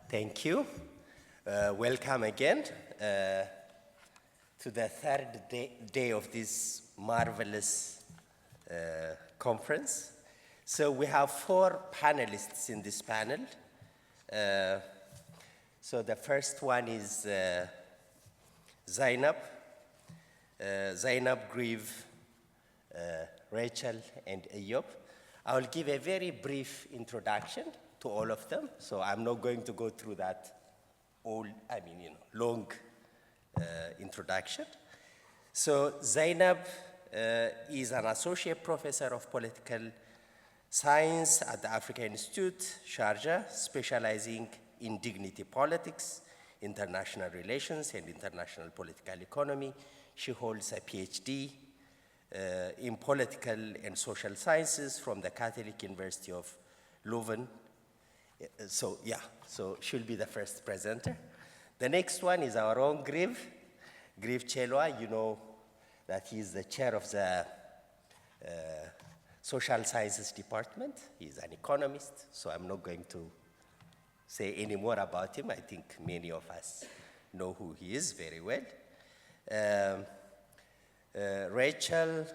Thank you. Welcome again to the third day of this marvelous conference. So we have 4 panelists in this panel. So the first one is Zaynab. Zaynab, Grieve, Rachel, and Ayalew. I will give a very brief introduction to all of them, so I'm not going to go through that long introduction. So Zaynab is an associate professor of political science at the Africa Institute, Sharjah, specializing in dignity politics, international relations, and international political economy. She holds a PhD in political and social sciences from the Catholic University of Leuven. So she'll be the first presenter. The next one is our own Grieve Chelwa. You know that he's the chair of the social sciences department. He's an economist, so I'm not going to say any more about him. I think many of us know who he is very well. Rachel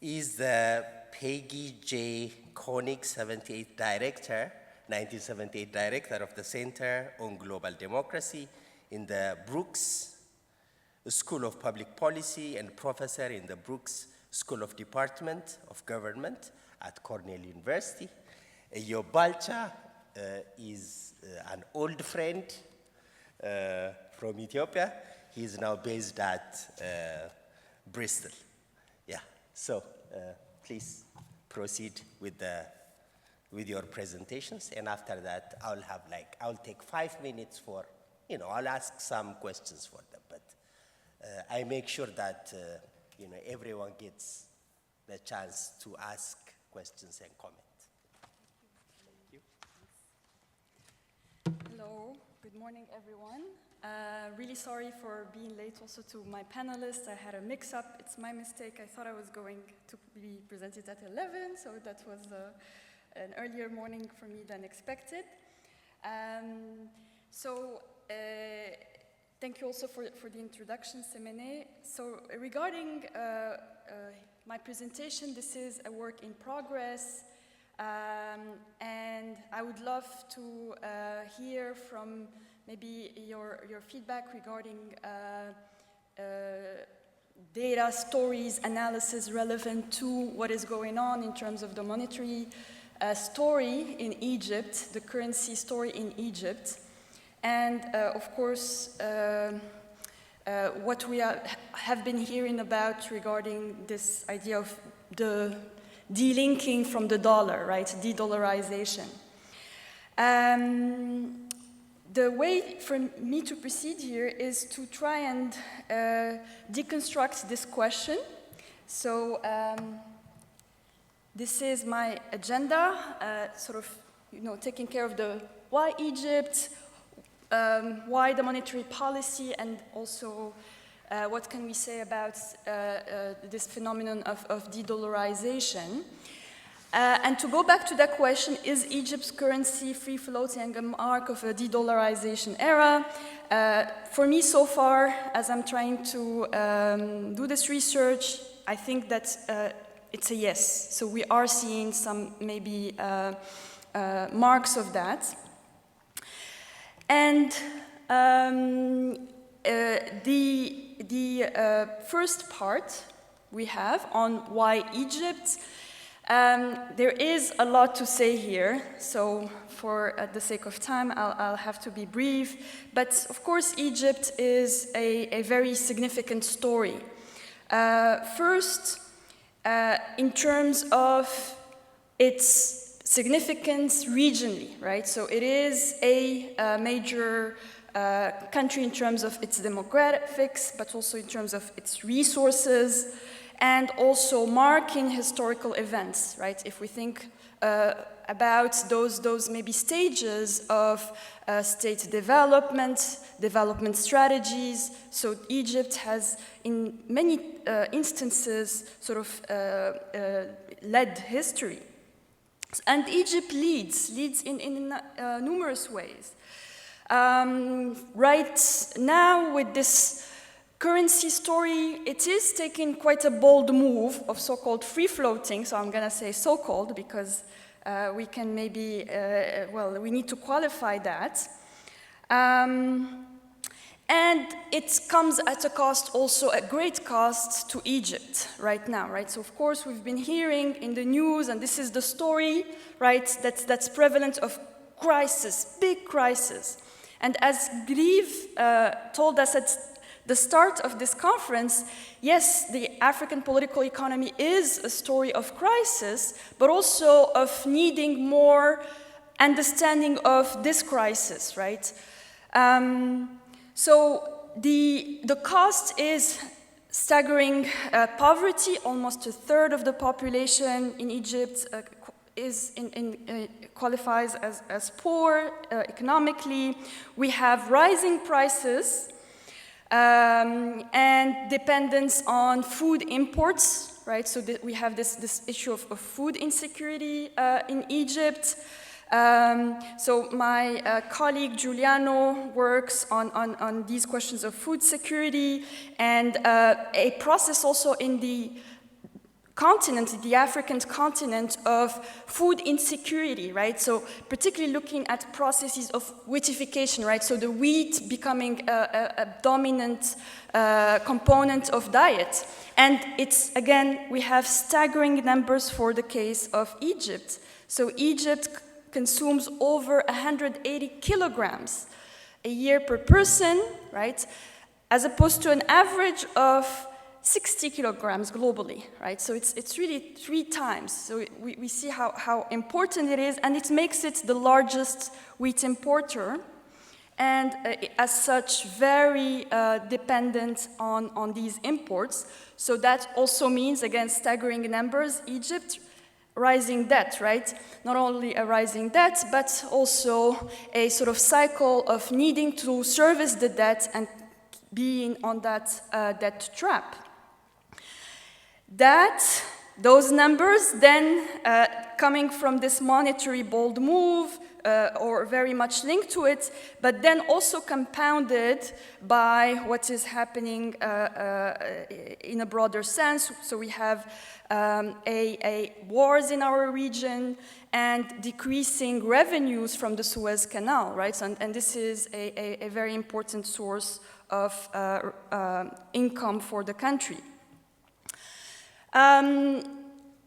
is the Peggy J. Koenig 1978 director of the Center on Global Democracy in the Brooks School of Public Policy and professor in the Brooks School of Department of Government at Cornell University. Ayalew is an old friend from Ethiopia. He is now based at Bristol. Yeah, so please proceed with your presentations, and after that I'll take 5 minutes for, I'll ask some questions for them, but I make sure that everyone gets the chance to ask questions and comment. Thank you. Hello, good morning everyone. Really sorry for being late also to my panelists. I had a mix-up, it's my mistake. I thought I was going to be presented at 11, so that was an earlier morning for me than expected. Thank you also for the introduction, Semeneh. So regarding my presentation, this is a work in progress, and I would love to hear from maybe your feedback regarding data, stories, analysis relevant to what is going on in terms of the monetary story in Egypt, the currency story in Egypt, and of course what we have been hearing about regarding this idea of the delinking from the dollar, right, de-dollarization. The way for me to proceed here is to try and deconstruct this question. So this is my agenda, taking care of the why Egypt, why the monetary policy, and also what can we say about this phenomenon of de-dollarization. And to go back to that question, is Egypt's currency free-floating a mark of a de-dollarization era? For me, so far, as I'm trying to do this research, I think that it's a yes. So we are seeing some maybe marks of that. And the first part we have on why Egypt. There is a lot to say here, so for the sake of time, I'll have to be brief. But of course, Egypt is a very significant story. First, in terms of its significance regionally, right? So it is a major country in terms of its demographics, but also in terms of its resources, and also marking historical events, right? If we think about those maybe stages of state development strategies, so Egypt has in many instances sort of led history. And Egypt leads in numerous ways. Right now, with this currency story, it is taking quite a bold move of so-called free-floating, so I'm gonna say so-called because we can maybe, well, we need to qualify that. And it comes at a cost, also a great cost to Egypt right now, right? So of course we've been hearing in the news, and this is the story, right, that's prevalent of crisis, big crisis. And as Grieve told us at the start of this conference, yes, the African political economy is a story of crisis, but also of needing more understanding of this crisis, right? So the cost is staggering poverty. Almost a third of the population in Egypt qualifies as poor economically. We have rising prices and dependence on food imports, right? So we have this issue of food insecurity in Egypt. So my colleague Giuliano works on these questions of food security and a process also in the continent, the African continent, of food insecurity, right? So particularly looking at processes of wheatification, right? So the wheat becoming a dominant component of diet. And it's, again, we have staggering numbers for the case of Egypt. So Egypt consumes over 180 kilograms a year per person, right? As opposed to an average of 60 kilograms globally, right? So it's really 3 times. So we see how important it is, and it makes it the largest wheat importer, and as such, very dependent on these imports. So that also means, again, staggering numbers, Egypt, rising debt, right? Not only a rising debt, but also a sort of cycle of needing to service the debt and being on that debt trap. Those numbers then coming from this monetary bold move or very much linked to it, but then also compounded by what is happening in a broader sense. So we have wars in our region and decreasing revenues from the Suez Canal, right? So, and this is a very important source of income for the country.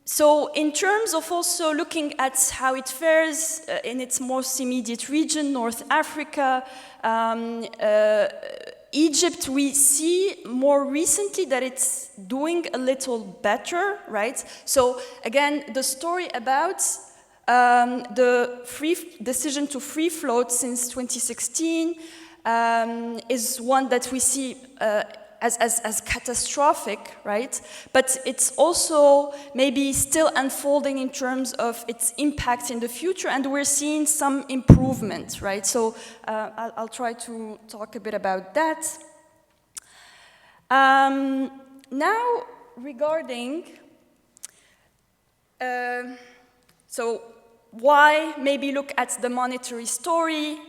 So in terms of also looking at how it fares in its most immediate region, North Africa, Egypt, we see more recently that it's doing a little better, right? So again, the story about the decision to free float since 2016 is one that we see as catastrophic, right? But it's also maybe still unfolding in terms of its impact in the future, and we're seeing some improvement, right? So I'll try to talk a bit about that. Now, regarding, so why maybe look at the monetary story?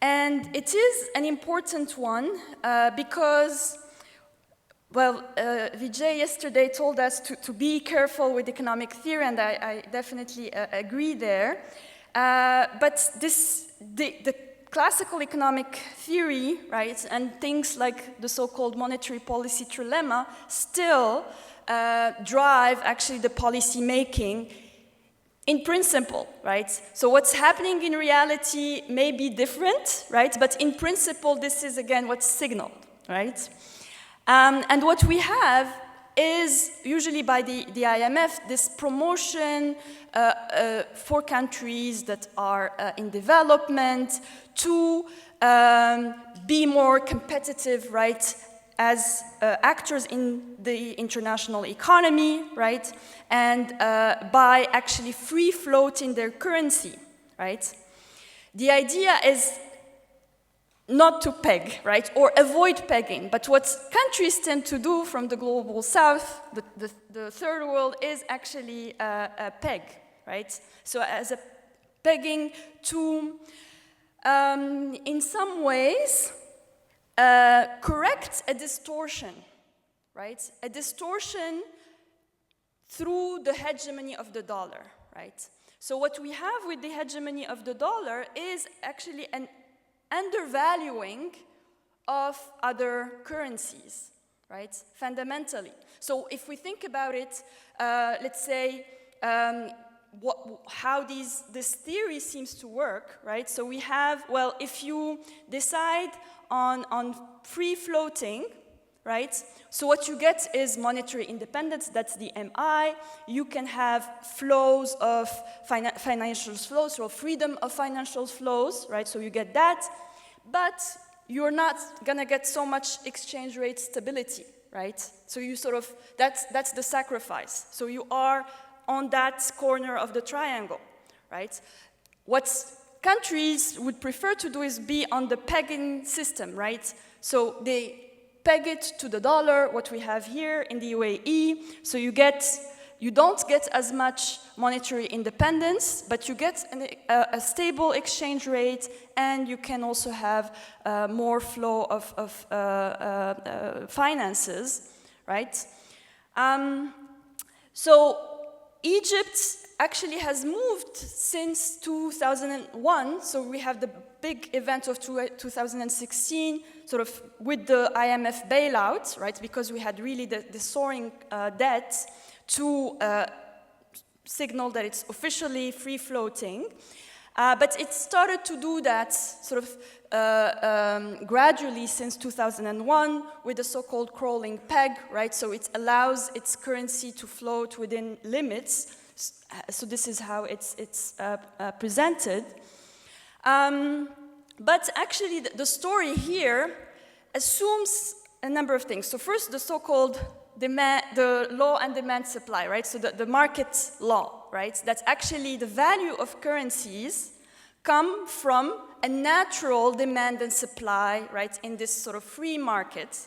And it is an important one because, well, Vijay yesterday told us to be careful with economic theory, and I definitely agree there. But the classical economic theory, right, and things like the so-called monetary policy trilemma still drive actually the policy making in principle, right? So what's happening in reality may be different, right? But in principle, this is, again, what's signaled, right? And what we have is, usually by the IMF, this promotion for countries that are in development to be more competitive, right, as actors in the international economy, right, and by actually free floating their currency, right. The idea is not to peg, right, or avoid pegging. But what countries tend to do from the global south, the third world, is actually a peg, right? So as a pegging to, in some ways, correct a distortion, right? A distortion through the hegemony of the dollar, right? So what we have with the hegemony of the dollar is actually an undervaluing of other currencies, right? Fundamentally. So if we think about it, let's say, how this theory seems to work, right? So we have, well, if you decide on free floating, right? So what you get is monetary independence, that's the MI. You can have flows of financial flows, or freedom of financial flows, right? So you get that, but you're not gonna get so much exchange rate stability, right? So you sort of, that's the sacrifice. So you are on that corner of the triangle, right? What countries would prefer to do is be on the pegging system, right? So they peg it to the dollar, what we have here in the UAE. So you don't get as much monetary independence, but you get a stable exchange rate, and you can also have more flow of finances, right? So Egypt actually has moved since 2001, so we have the big event of 2016, sort of with the IMF bailout, right, because we had really the soaring debt to signal that it's officially free-floating. But it started to do that sort of gradually since 2001 with the so-called crawling peg, right? So it allows its currency to float within limits. So this is how it's presented. But actually, the story here assumes a number of things. So first, the so-called the law and demand supply, right? So the market law, right? That actually the value of currencies come from a natural demand and supply, right? In this sort of free market.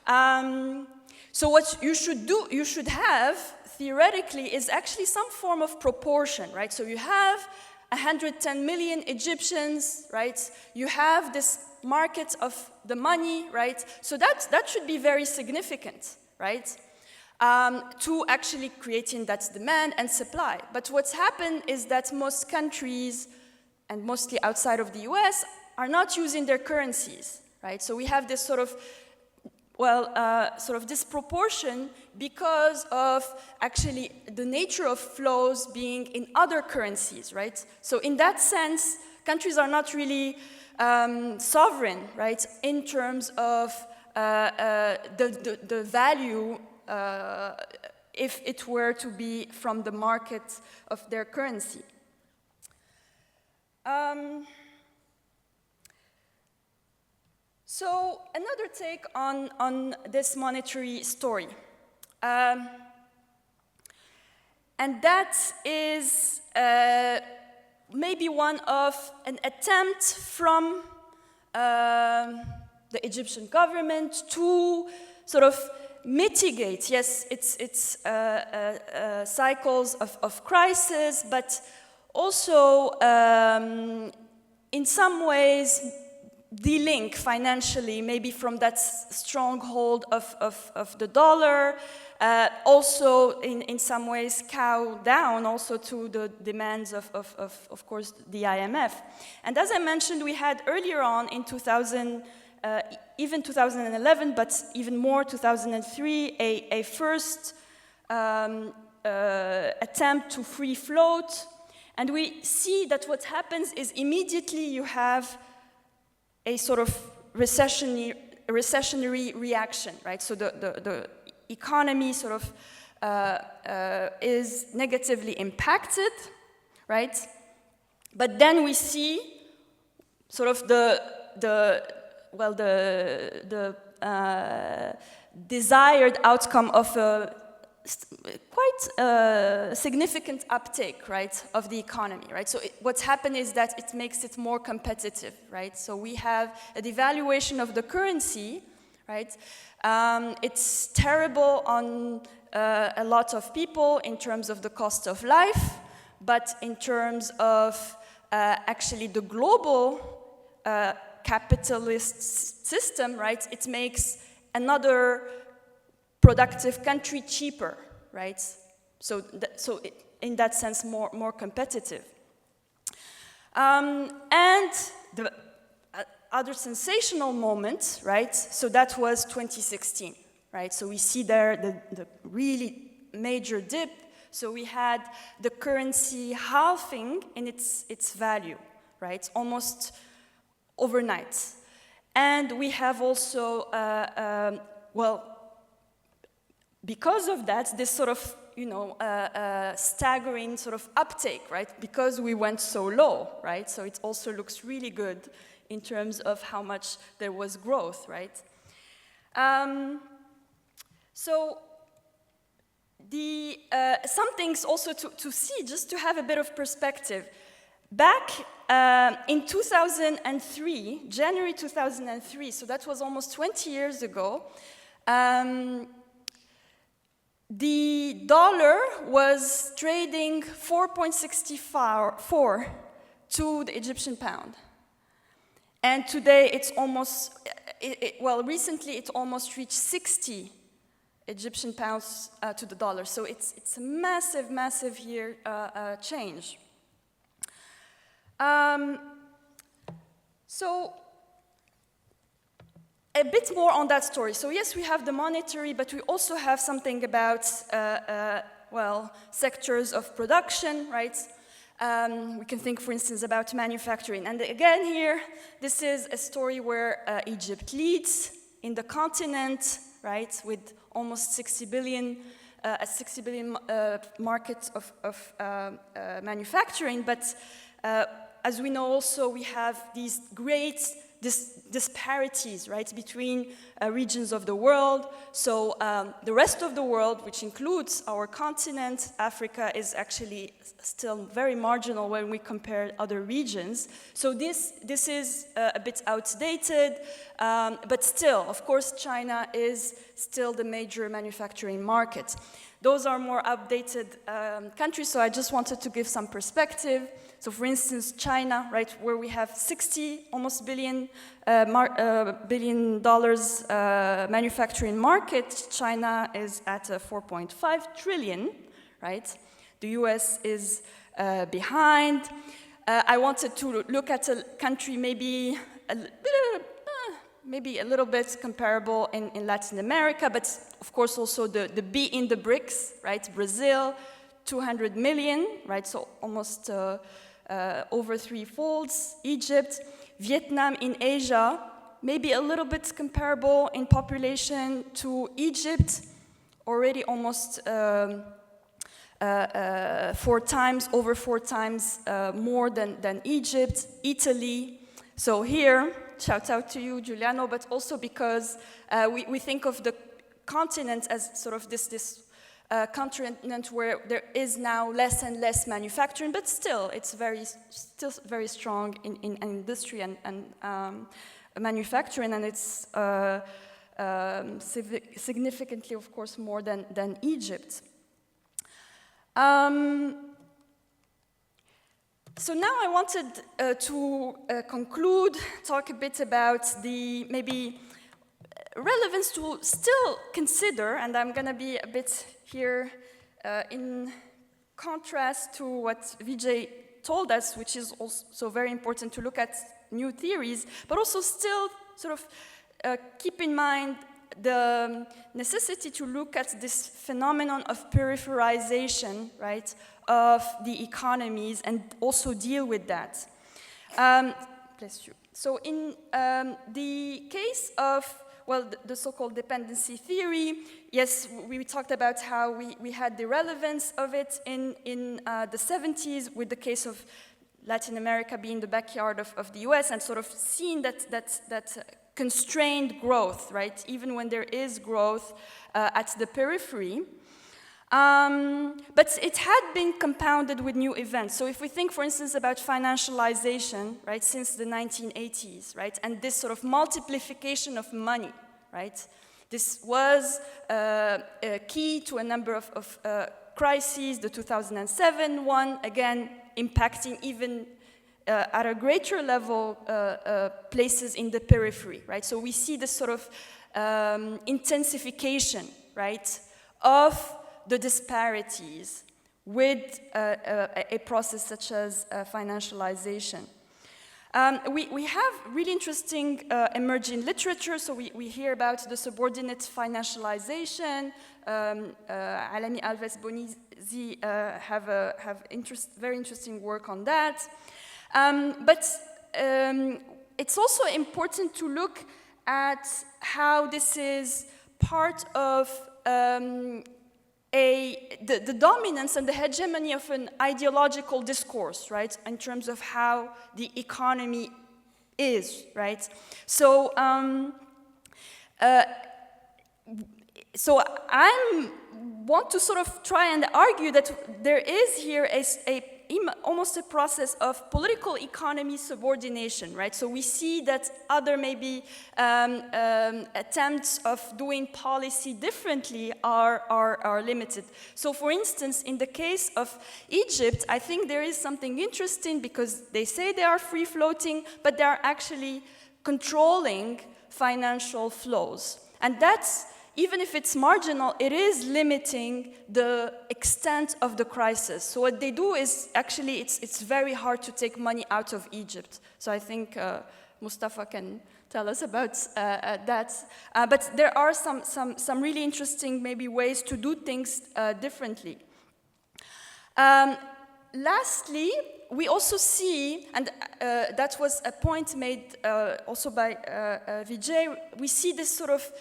So what you should do, you should have, theoretically, is actually some form of proportion, right? So you have 110 million Egyptians, right? You have this market of the money, right? So that should be very significant, right? To actually creating that demand and supply. But what's happened is that most countries, and mostly outside of the US, are not using their currencies, right? So we have this sort of, sort of disproportion because of actually the nature of flows being in other currencies, right? So in that sense, countries are not really sovereign, right, in terms of the value if it were to be from the market of their currency. So another take on this monetary story. And that is maybe one of an attempt from the Egyptian government to sort of mitigate, yes, it's cycles of crisis, but also in some ways de-link financially, maybe from that stronghold of the dollar, also in some ways cow down also to the demands of course, the IMF. And as I mentioned, we had earlier on in even 2011, but even more 2003, a first attempt to free float. And we see that what happens is immediately you have a sort of recessionary reaction, right? So the economy sort of is negatively impacted, right? But then we see sort of the desired outcome of a quite significant uptake, right, of the economy, right? So what's happened is that it makes it more competitive, right? So we have a devaluation of the currency, right? It's terrible on a lot of people in terms of the cost of life, but in terms of actually the global capitalist system, right, it makes another productive country cheaper, right? So in that sense, more competitive. And the other sensational moment, right? So that was 2016, right? So we see there the really major dip. So we had the currency halving in its value, right? Almost overnight. And we have also, well, because of that, this sort of, staggering sort of uptake, right? Because we went so low, right? So it also looks really good in terms of how much there was growth, right? So some things also to see, just to have a bit of perspective. Back in 2003, January 2003, so that was almost 20 years ago, the dollar was trading 4.64 to the Egyptian pound. And today it's almost, well, recently it almost reached 60 Egyptian pounds to the dollar. So it's a massive, massive here change. So a bit more on that story. So yes, we have the monetary, but we also have something about, well, sectors of production, right? We can think, for instance, about manufacturing. And again here, this is a story where Egypt leads in the continent, right, with almost 60 billion, a 60 billion market of manufacturing. But as we know also, we have these great disparities, right, between regions of the world. So the rest of the world, which includes our continent, Africa, is actually still very marginal when we compare other regions. So this is a bit outdated, but still, of course, China is still the major manufacturing market. Those are more updated countries, so I just wanted to give some perspective. So for instance, China, right, where we have 60 almost billion dollars manufacturing market, China is at 4.5 trillion, right? The US is behind. I wanted to look at a country maybe a little bit comparable in Latin America, but of course also the B in the BRICS, right? Brazil, 200 million, right? So almost over three-folds. Egypt, Vietnam in Asia, maybe a little bit comparable in population to Egypt, already almost over four times more than Egypt. Italy. So here, shout out to you, Giuliano, but also because we think of the continent as sort of this continent where there is now less and less manufacturing, but still, it's still very strong in industry and manufacturing, and it's significantly, of course, more than Egypt. So now I wanted to conclude, talk a bit about the maybe relevance to still consider, and I'm going to be a bit here in contrast to what Vijay told us, which is also very important to look at new theories, but also still sort of keep in mind the necessity to look at this phenomenon of peripherization, right, of the economies and also deal with that. Bless you. So in the case of, well, the so-called dependency theory, yes, we talked about how we had the relevance of it in the 70s with the case of Latin America being the backyard of the US and sort of seeing that constrained growth, right, even when there is growth at the periphery. But it had been compounded with new events. So if we think, for instance, about financialization, right, since the 1980s, right, and this sort of multiplication of money, right, this was key to a number of crises, the 2007 one, again, impacting even at a greater level places in the periphery, right? So we see this sort of intensification, right, of the disparities with a process such as financialization. We have really interesting emerging literature, so we hear about the subordinate financialization. Alami Alves Bonizi have very interesting work on that. But it's also important to look at how this is part of the dominance and the hegemony of an ideological discourse, right, in terms of how the economy is, right? So, so I want to sort of try and argue that there is here almost a process of political economy subordination, right? So we see that other maybe attempts of doing policy differently are limited. So for instance, in the case of Egypt, I think there is something interesting because they say they are free-floating, but they are actually controlling financial flows. And that's, even if it's marginal, it is limiting the extent of the crisis. So what they do is actually, it's very hard to take money out of Egypt. So I think Mustafa can tell us about that. But there are some really interesting maybe ways to do things differently. Lastly, we also see, and that was a point made also by Vijay, we see this sort of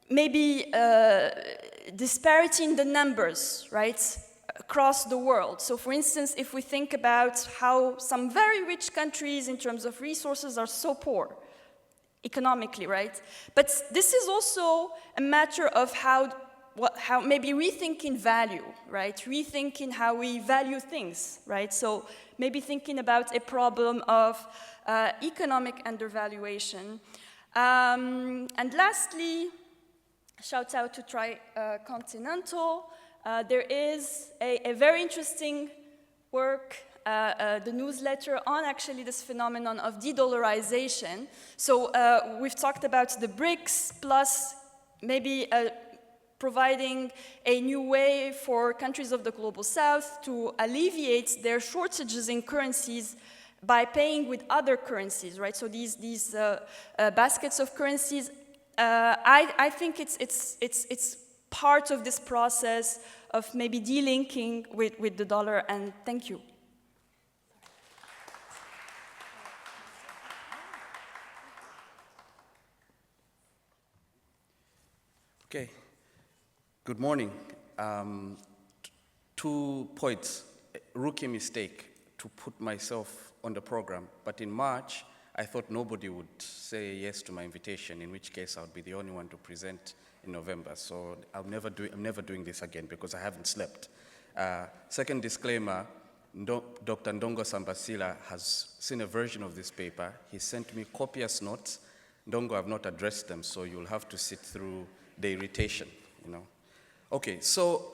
maybe disparity in the numbers, right, across the world. So for instance, if we think about how some very rich countries in terms of resources are so poor economically, right? But this is also a matter of how maybe rethinking value, right? Rethinking how we value things, right? So maybe thinking about a problem of economic undervaluation. And lastly, shout out to Tricontinental. There is a very interesting work, the newsletter on actually this phenomenon of de-dollarization. So we've talked about the BRICS plus maybe providing a new way for countries of the global south to alleviate their shortages in currencies by paying with other currencies, right? So these baskets of currencies, I think it's part of this process of maybe delinking with the dollar. And thank you. Okay. Good morning. 2 points. Rookie mistake to put myself on the program, but in March, I thought nobody would say yes to my invitation, in which case I would be the only one to present in November. So I'm never doing this again because I haven't slept. Second disclaimer, Dr. Ndongo Sambasila has seen a version of this paper. He sent me copious notes. Ndongo, I've not addressed them, so you'll have to sit through the irritation, you know. Okay, so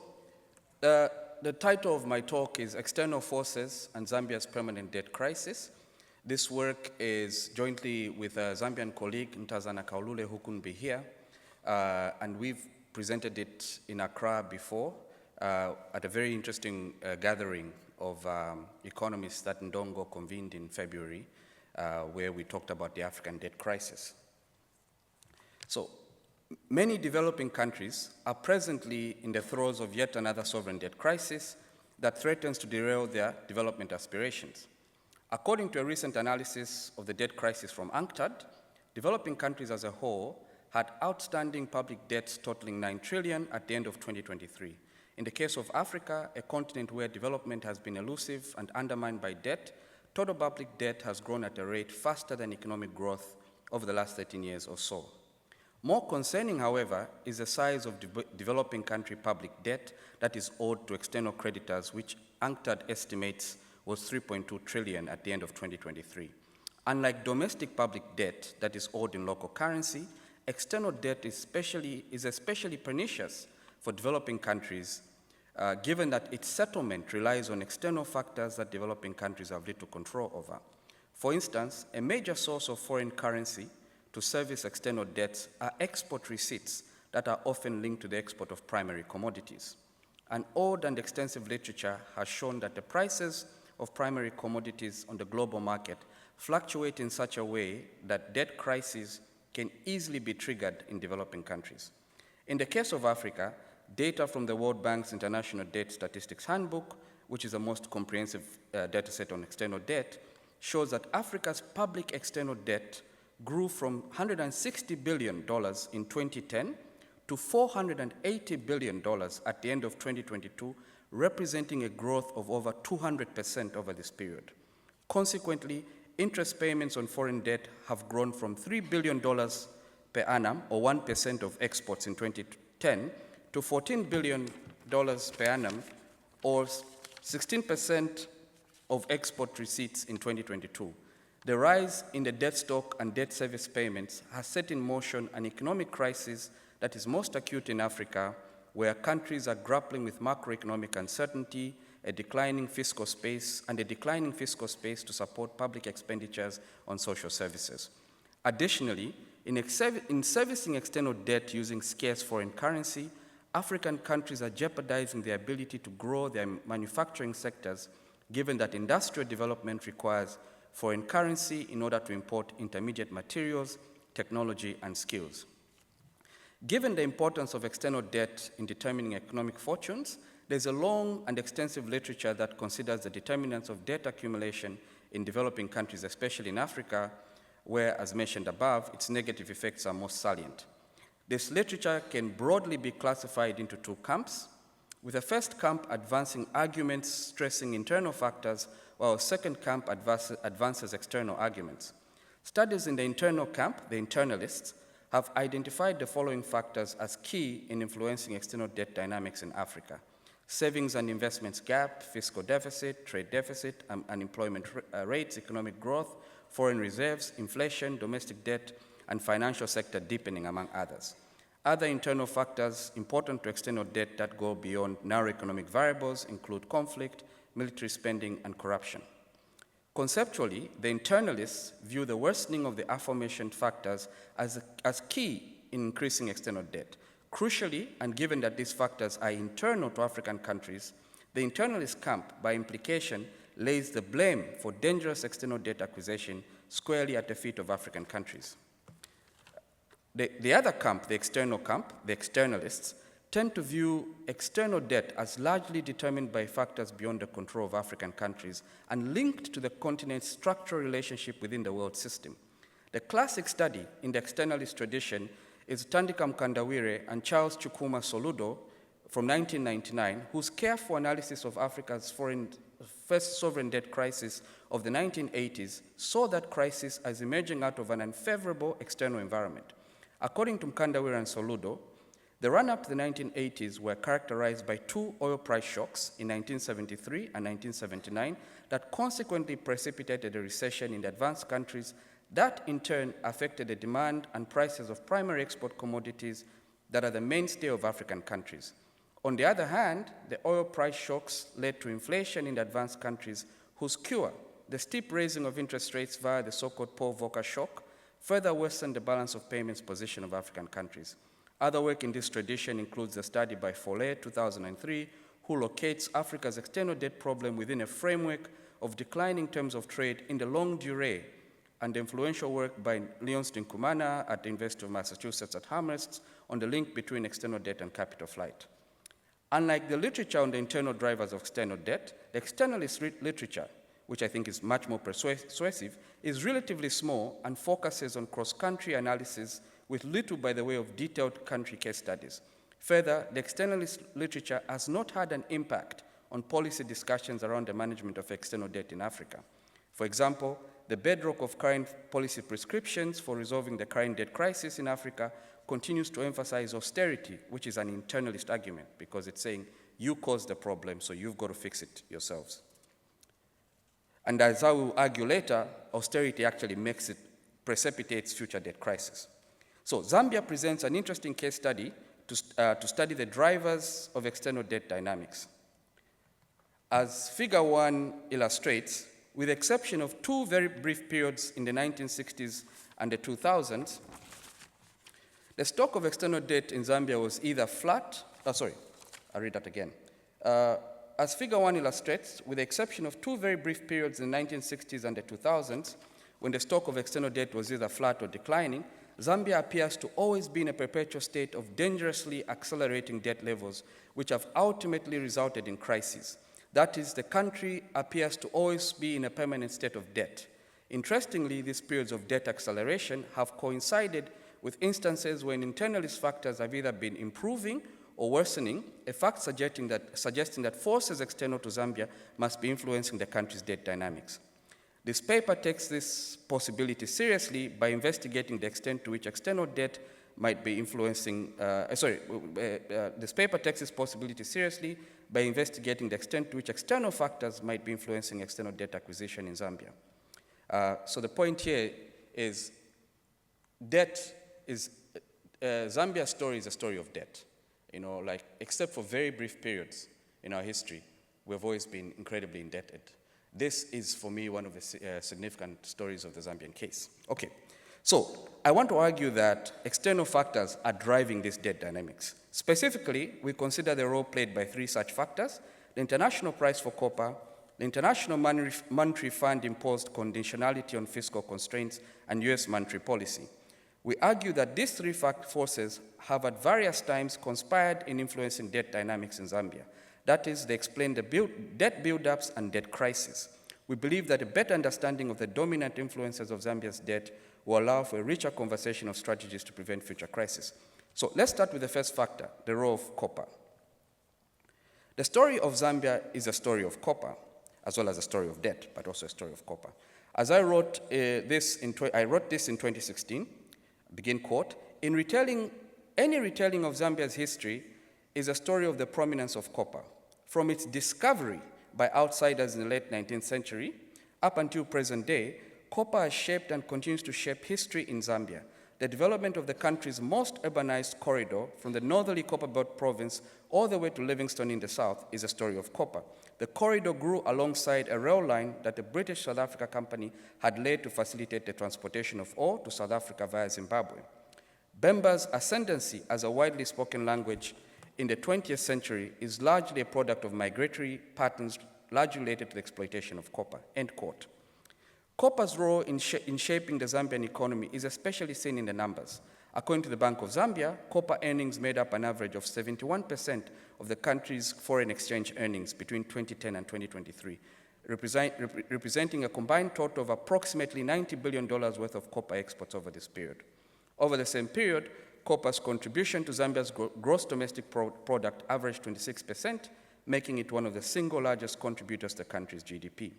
the title of my talk is External Forces and Zambia's Permanent Debt Crisis. This work is jointly with a Zambian colleague, Ntazana Kaulule, who couldn't be here. And we've presented it in Accra before at a very interesting gathering of economists that Ndongo convened in February, where we talked about the African debt crisis. So, many developing countries are presently in the throes of yet another sovereign debt crisis that threatens to derail their development aspirations. According to a recent analysis of the debt crisis from UNCTAD, developing countries as a whole had outstanding public debts totaling 9 trillion at the end of 2023. In the case of Africa, a continent where development has been elusive and undermined by debt, total public debt has grown at a rate faster than economic growth over the last 13 years or so. More concerning, however, is the size of developing country public debt that is owed to external creditors, which UNCTAD estimates was 3.2 trillion at the end of 2023. Unlike domestic public debt that is owed in local currency, external debt is especially pernicious for developing countries, given that its settlement relies on external factors that developing countries have little control over. For instance, a major source of foreign currency to service external debts are export receipts that are often linked to the export of primary commodities. An old and extensive literature has shown that the prices of primary commodities on the global market fluctuate in such a way that debt crises can easily be triggered in developing countries. In the case of Africa, data from the World Bank's International Debt Statistics Handbook, which is the most comprehensive data set on external debt, shows that Africa's public external debt grew from $160 billion in 2010 to $480 billion at the end of 2022, representing a growth of over 200% over this period. Consequently, interest payments on foreign debt have grown from $3 billion per annum, or 1% of exports in 2010, to $14 billion per annum, or 16% of export receipts in 2022. The rise in the debt stock and debt service payments has set in motion an economic crisis that is most acute in Africa, where countries are grappling with macroeconomic uncertainty, a declining fiscal space to support public expenditures on social services. Additionally, in servicing external debt using scarce foreign currency, African countries are jeopardizing their ability to grow their manufacturing sectors, given that industrial development requires foreign currency in order to import intermediate materials, technology, and skills. Given the importance of external debt in determining economic fortunes, there's a long and extensive literature that considers the determinants of debt accumulation in developing countries, especially in Africa, where, as mentioned above, its negative effects are most salient. This literature can broadly be classified into two camps, with the first camp advancing arguments stressing internal factors, while the second camp advances external arguments. Studies in the internal camp, the internalists, have identified the following factors as key in influencing external debt dynamics in Africa: savings and investments gap, fiscal deficit, trade deficit, unemployment rates, economic growth, foreign reserves, inflation, domestic debt, and financial sector deepening, among others. Other internal factors important to external debt that go beyond narrow economic variables include conflict, military spending, and corruption. Conceptually, the internalists view the worsening of the aforementioned factors as key in increasing external debt. Crucially, and given that these factors are internal to African countries, the internalist camp, by implication, lays the blame for dangerous external debt acquisition squarely at the feet of African countries. The other camp, the external camp, the externalists, tend to view external debt as largely determined by factors beyond the control of African countries and linked to the continent's structural relationship within the world system. The classic study in the externalist tradition is Thandika Mkandawire and Charles Chukwuma Soludo from 1999, whose careful analysis of Africa's first sovereign debt crisis of the 1980s saw that crisis as emerging out of an unfavorable external environment. According to Mkandawire and Soludo, the run-up to the 1980s were characterized by two oil price shocks in 1973 and 1979 that consequently precipitated a recession in the advanced countries that in turn affected the demand and prices of primary export commodities that are the mainstay of African countries. On the other hand, the oil price shocks led to inflation in the advanced countries, whose cure, the steep raising of interest rates via the so-called Paul Volcker shock, further worsened the balance of payments position of African countries. Other work in this tradition includes a study by Follet, 2003, who locates Africa's external debt problem within a framework of declining terms of trade in the longue durée, and the influential work by Leonce Nkumana at the University of Massachusetts at Amherst on the link between external debt and capital flight. Unlike the literature on the internal drivers of external debt, the externalist literature, which I think is much more persuasive, is relatively small and focuses on cross-country analysis with little by the way of detailed country case studies. Further, the externalist literature has not had an impact on policy discussions around the management of external debt in Africa. For example, the bedrock of current policy prescriptions for resolving the current debt crisis in Africa continues to emphasize austerity, which is an internalist argument because it's saying you caused the problem, so you've got to fix it yourselves. And as I will argue later, austerity actually precipitates future debt crisis. So Zambia presents an interesting case study to study the drivers of external debt dynamics. As figure 1 illustrates, with the exception of 2 very brief periods in the 1960s and the 2000s, the stock of external debt in Zambia was either flat, I'll read that again. As figure 1 illustrates, with the exception of 2 very brief periods in the 1960s and the 2000s, when the stock of external debt was either flat or declining, Zambia appears to always be in a perpetual state of dangerously accelerating debt levels, which have ultimately resulted in crises. That is, the country appears to always be in a permanent state of debt. Interestingly, these periods of debt acceleration have coincided with instances when internalist factors have either been improving or worsening, a fact suggesting that forces external to Zambia must be influencing the country's debt dynamics. This paper takes this possibility seriously by investigating the extent to which external debt might be influencing, this paper takes this possibility seriously by investigating the extent to which external factors might be influencing external debt acquisition in Zambia. So the point here is Zambia's story is a story of debt. You know, like, except for very brief periods in our history, we've always been incredibly indebted. This is, for me, one of the significant stories of the Zambian case. Okay, so I want to argue that external factors are driving these debt dynamics. Specifically, we consider the role played by 3 such factors: the international price for copper, the International Monetary Fund imposed conditionality on fiscal constraints, and US monetary policy. We argue that these 3 forces have at various times conspired in influencing debt dynamics in Zambia. That is, they explain the debt buildups and debt crisis. We believe that a better understanding of the dominant influences of Zambia's debt will allow for a richer conversation of strategies to prevent future crises. So let's start with the first factor, the role of copper. The story of Zambia is a story of copper, as well as a story of debt, but also a story of copper. As I wrote this in 2016, begin quote, any retelling of Zambia's history is a story of the prominence of copper. From its discovery by outsiders in the late 19th century up until present day, copper has shaped and continues to shape history in Zambia. The development of the country's most urbanized corridor from the northerly Copper Belt province all the way to Livingstone in the south is a story of copper. The corridor grew alongside a rail line that the British South Africa Company had laid to facilitate the transportation of ore to South Africa via Zimbabwe. Bemba's ascendancy as a widely spoken language in the 20th century is largely a product of migratory patterns largely related to the exploitation of copper, end quote. Copper's role in shaping the Zambian economy is especially seen in the numbers. According to the Bank of Zambia, copper earnings made up an average of 71% of the country's foreign exchange earnings between 2010 and 2023, representing a combined total of approximately $90 billion worth of copper exports over this period. Over the same period, copper's contribution to Zambia's gross domestic product averaged 26%, making it one of the single largest contributors to the country's GDP.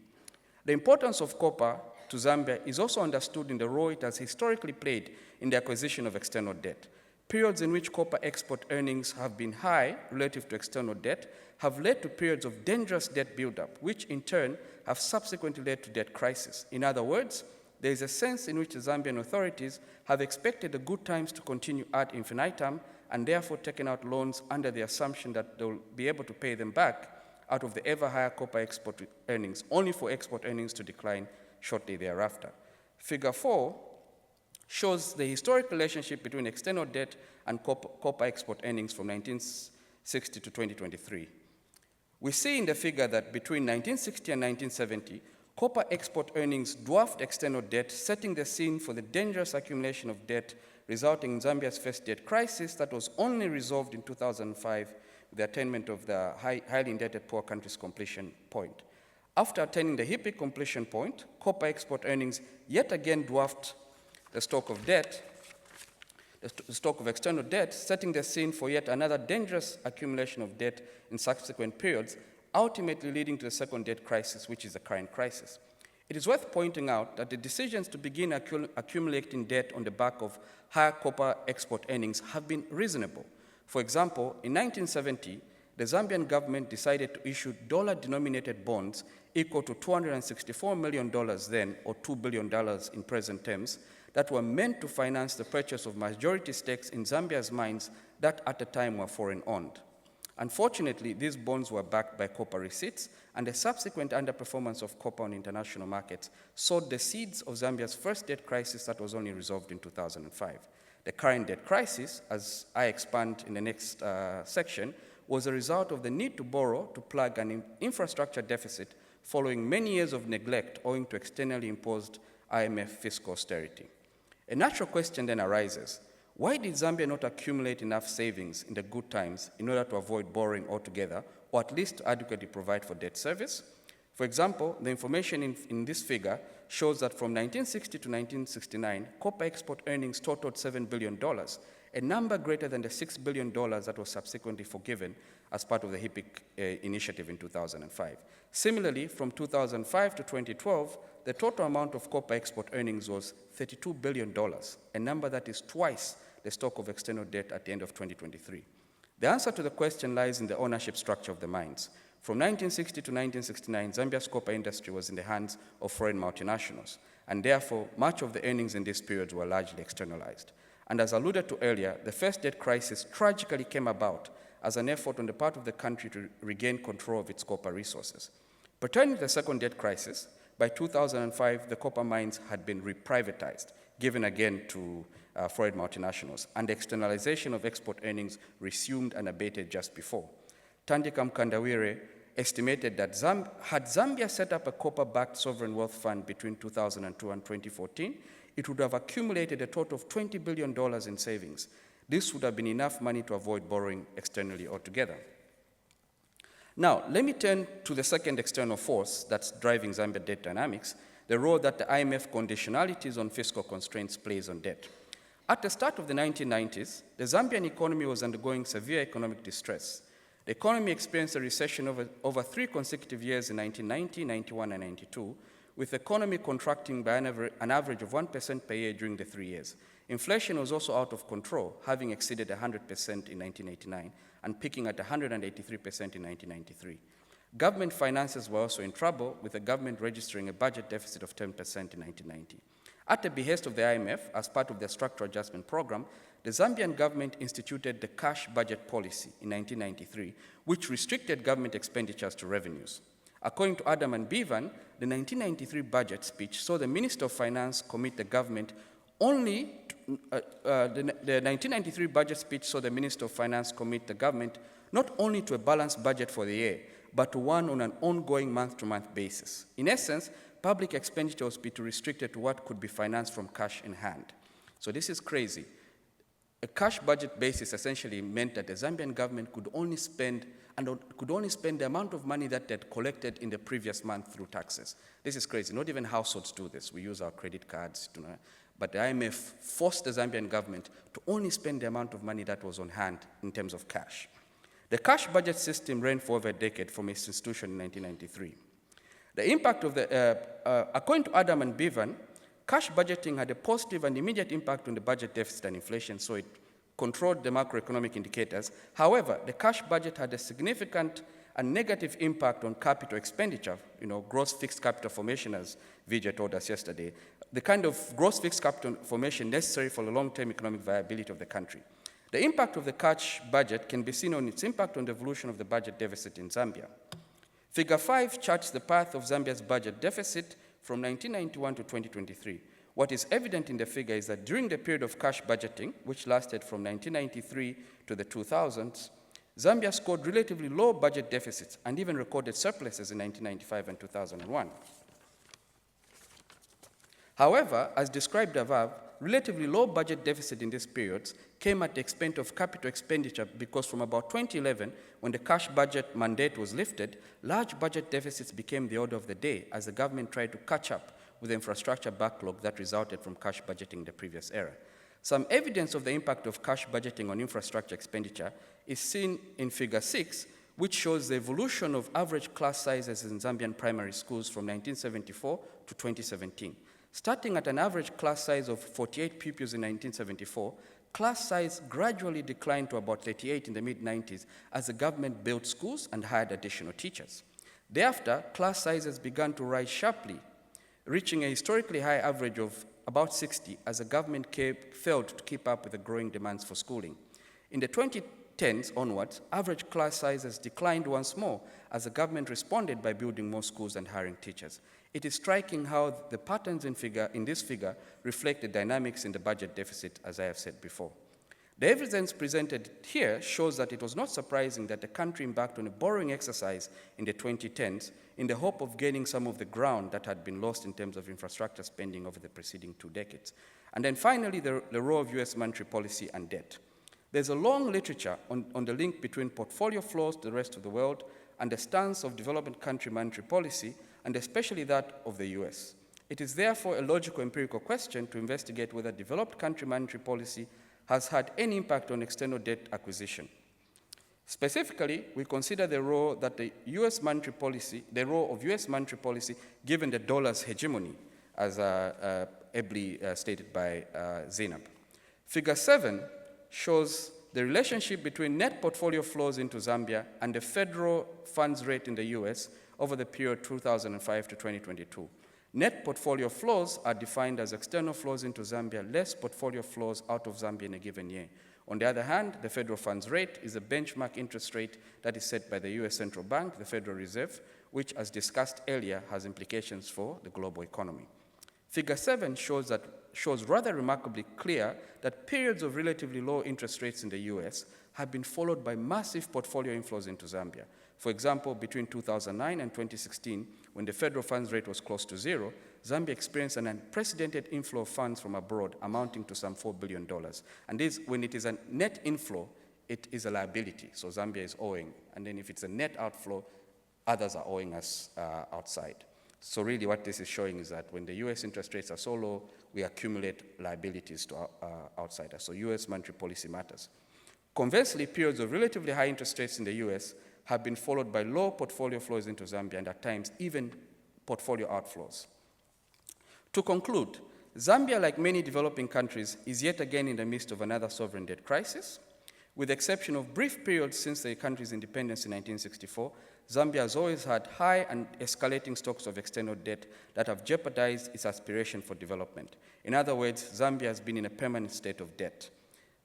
The importance of copper to Zambia is also understood in the role it has historically played in the acquisition of external debt. Periods in which copper export earnings have been high relative to external debt have led to periods of dangerous debt buildup, which in turn have subsequently led to debt crisis. In other words, there is a sense in which the Zambian authorities have expected the good times to continue ad infinitum and therefore taken out loans under the assumption that they'll be able to pay them back out of the ever higher copper export earnings, only for export earnings to decline shortly thereafter. Figure 4 shows the historic relationship between external debt and copper export earnings from 1960 to 2023. We see in the figure that between 1960 and 1970, copper export earnings dwarfed external debt, setting the scene for the dangerous accumulation of debt resulting in Zambia's first debt crisis that was only resolved in 2005 with the attainment of the highly indebted poor country's completion point. After attaining the hippie completion point, copper export earnings yet again dwarfed the stock of debt, the stock of external debt, setting the scene for yet another dangerous accumulation of debt in subsequent periods, ultimately leading to the second debt crisis, which is the current crisis. It is worth pointing out that the decisions to begin accumulating debt on the back of higher copper export earnings have been reasonable. For example, in 1970, the Zambian government decided to issue dollar-denominated bonds equal to $264 million then, or $2 billion in present terms, that were meant to finance the purchase of majority stakes in Zambia's mines that at the time were foreign-owned. Unfortunately, these bonds were backed by copper receipts, and the subsequent underperformance of copper on international markets sowed the seeds of Zambia's first debt crisis that was only resolved in 2005. The current debt crisis, as I expand in the next section, was a result of the need to borrow to plug an infrastructure deficit following many years of neglect owing to externally imposed IMF fiscal austerity. A natural question then arises: why did Zambia not accumulate enough savings in the good times in order to avoid borrowing altogether, or at least to adequately provide for debt service? For example, the information in this figure shows that from 1960 to 1969, copper export earnings totaled $7 billion, a number greater than the $6 billion that was subsequently forgiven as part of the HIPC initiative in 2005. Similarly, from 2005 to 2012, the total amount of copper export earnings was $32 billion, a number that is twice the stock of external debt at the end of 2023. The answer to the question lies in the ownership structure of the mines. From 1960 to 1969, Zambia's copper industry was in the hands of foreign multinationals, and therefore much of the earnings in this period were largely externalized. And as alluded to earlier, the first debt crisis tragically came about as an effort on the part of the country to regain control of its copper resources. Pertaining to the second debt crisis, by 2005, the copper mines had been reprivatized, given again to foreign multinationals, and the externalization of export earnings resumed and abated just before. Thandika Mkandawire estimated that had Zambia set up a copper-backed sovereign wealth fund between 2002 and 2014, it would have accumulated a total of $20 billion in savings. This would have been enough money to avoid borrowing externally altogether. Now, let me turn to the second external force that's driving Zambia debt dynamics, the role that the IMF conditionalities on fiscal constraints plays on debt. At the start of the 1990s, the Zambian economy was undergoing severe economic distress. The economy experienced a recession over 3 consecutive years in 1990, 91, and 92, with the economy contracting by an average of 1% per year during the 3 years. Inflation was also out of control, having exceeded 100% in 1989 and peaking at 183% in 1993. Government finances were also in trouble, with the government registering a budget deficit of 10% in 1990. At the behest of the IMF, as part of their structural adjustment program, the Zambian government instituted the cash budget policy in 1993, which restricted government expenditures to revenues. According to Adam and Bevan, the 1993 budget speech saw the Minister of Finance commit the government only the 1993 budget speech saw the Minister of Finance commit the government not only to a balanced budget for the year, but to one on an ongoing month-to-month basis. In essence, public expenditure was to be restricted to what could be financed from cash in hand. So this is crazy. A cash budget basis essentially meant that the Zambian government could only spend the amount of money that they had collected in the previous month through taxes. This is crazy. Not even households do this. We use our credit cards, but the IMF forced the Zambian government to only spend the amount of money that was on hand in terms of cash. The cash budget system ran for over a decade from its institution in 1993. The impact of according to Adam and Bevan, cash budgeting had a positive and immediate impact on the budget deficit and inflation, so it controlled the macroeconomic indicators. However, the cash budget had a significant and negative impact on capital expenditure, gross fixed capital formation, as Vijay told us yesterday, the kind of gross fixed capital formation necessary for the long-term economic viability of the country. The impact of the cash budget can be seen on its impact on the evolution of the budget deficit in Zambia. Figure 5 charts the path of Zambia's budget deficit from 1991 to 2023. What is evident in the figure is that during the period of cash budgeting, which lasted from 1993 to the 2000s, Zambia scored relatively low budget deficits and even recorded surpluses in 1995 and 2001. However, as described above, relatively low budget deficit in these periods came at the expense of capital expenditure because from about 2011, when the cash budget mandate was lifted, large budget deficits became the order of the day as the government tried to catch up with the infrastructure backlog that resulted from cash budgeting in the previous era. Some evidence of the impact of cash budgeting on infrastructure expenditure is seen in Figure 6, which shows the evolution of average class sizes in Zambian primary schools from 1974 to 2017. Starting at an average class size of 48 pupils in 1974, class size gradually declined to about 38 in the mid-90s as the government built schools and hired additional teachers. Thereafter, class sizes began to rise sharply, reaching a historically high average of about 60 as the government failed to keep up with the growing demands for schooling. In the 2010s onwards, average class sizes declined once more as the government responded by building more schools and hiring teachers. It is striking how the patterns in this figure reflect the dynamics in the budget deficit, as I have said before. The evidence presented here shows that it was not surprising that the country embarked on a borrowing exercise in the 2010s in the hope of gaining some of the ground that had been lost in terms of infrastructure spending over the preceding 2 decades. And then finally, the role of US monetary policy and debt. There's a long literature on the link between portfolio flows to the rest of the world and the stance of development country monetary policy, and especially that of the US. It is therefore a logical empirical question to investigate whether developed country monetary policy has had any impact on external debt acquisition. Specifically, we consider the role that the role of US monetary policy given the dollar's hegemony, as ably stated by Zaynab. Figure 7 shows the relationship between net portfolio flows into Zambia and the federal funds rate in the US over the period 2005 to 2022. Net portfolio flows are defined as external flows into Zambia less portfolio flows out of Zambia in a given year. On the other hand, the federal funds rate is a benchmark interest rate that is set by the US Central Bank, the Federal Reserve, which, as discussed earlier, has implications for the global economy. Figure 7 shows rather remarkably clear that periods of relatively low interest rates in the US have been followed by massive portfolio inflows into Zambia. For example, between 2009 and 2016, when the federal funds rate was close to zero, Zambia experienced an unprecedented inflow of funds from abroad amounting to some $4 billion. And this, when it is a net inflow, it is a liability. So Zambia is owing. And then if it's a net outflow, others are owing us outside. So really what this is showing is that when the US interest rates are so low, we accumulate liabilities to outsiders. So US monetary policy matters. Conversely, periods of relatively high interest rates in the US have been followed by low portfolio flows into Zambia and at times even portfolio outflows. To conclude, Zambia, like many developing countries, is yet again in the midst of another sovereign debt crisis. With the exception of brief periods since the country's independence in 1964, Zambia has always had high and escalating stocks of external debt that have jeopardized its aspiration for development. In other words, Zambia has been in a permanent state of debt.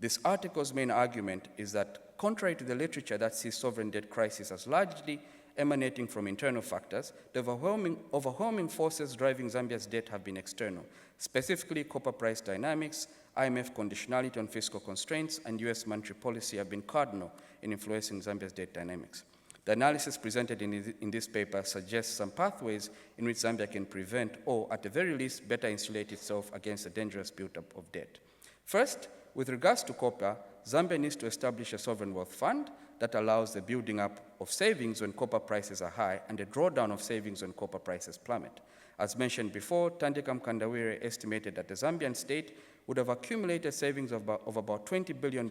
This article's main argument is that, contrary to the literature that sees sovereign debt crisis as largely emanating from internal factors, the overwhelming forces driving Zambia's debt have been external, specifically copper price dynamics, IMF conditionality on fiscal constraints, and US monetary policy have been cardinal in influencing Zambia's debt dynamics. The analysis presented in this paper suggests some pathways in which Zambia can prevent, or at the very least, better insulate itself against the dangerous buildup of debt. First, with regards to copper, Zambia needs to establish a sovereign wealth fund that allows the building up of savings when copper prices are high and the drawdown of savings when copper prices plummet. As mentioned before, Thandika Mkandawire estimated that the Zambian state would have accumulated savings of about $20 billion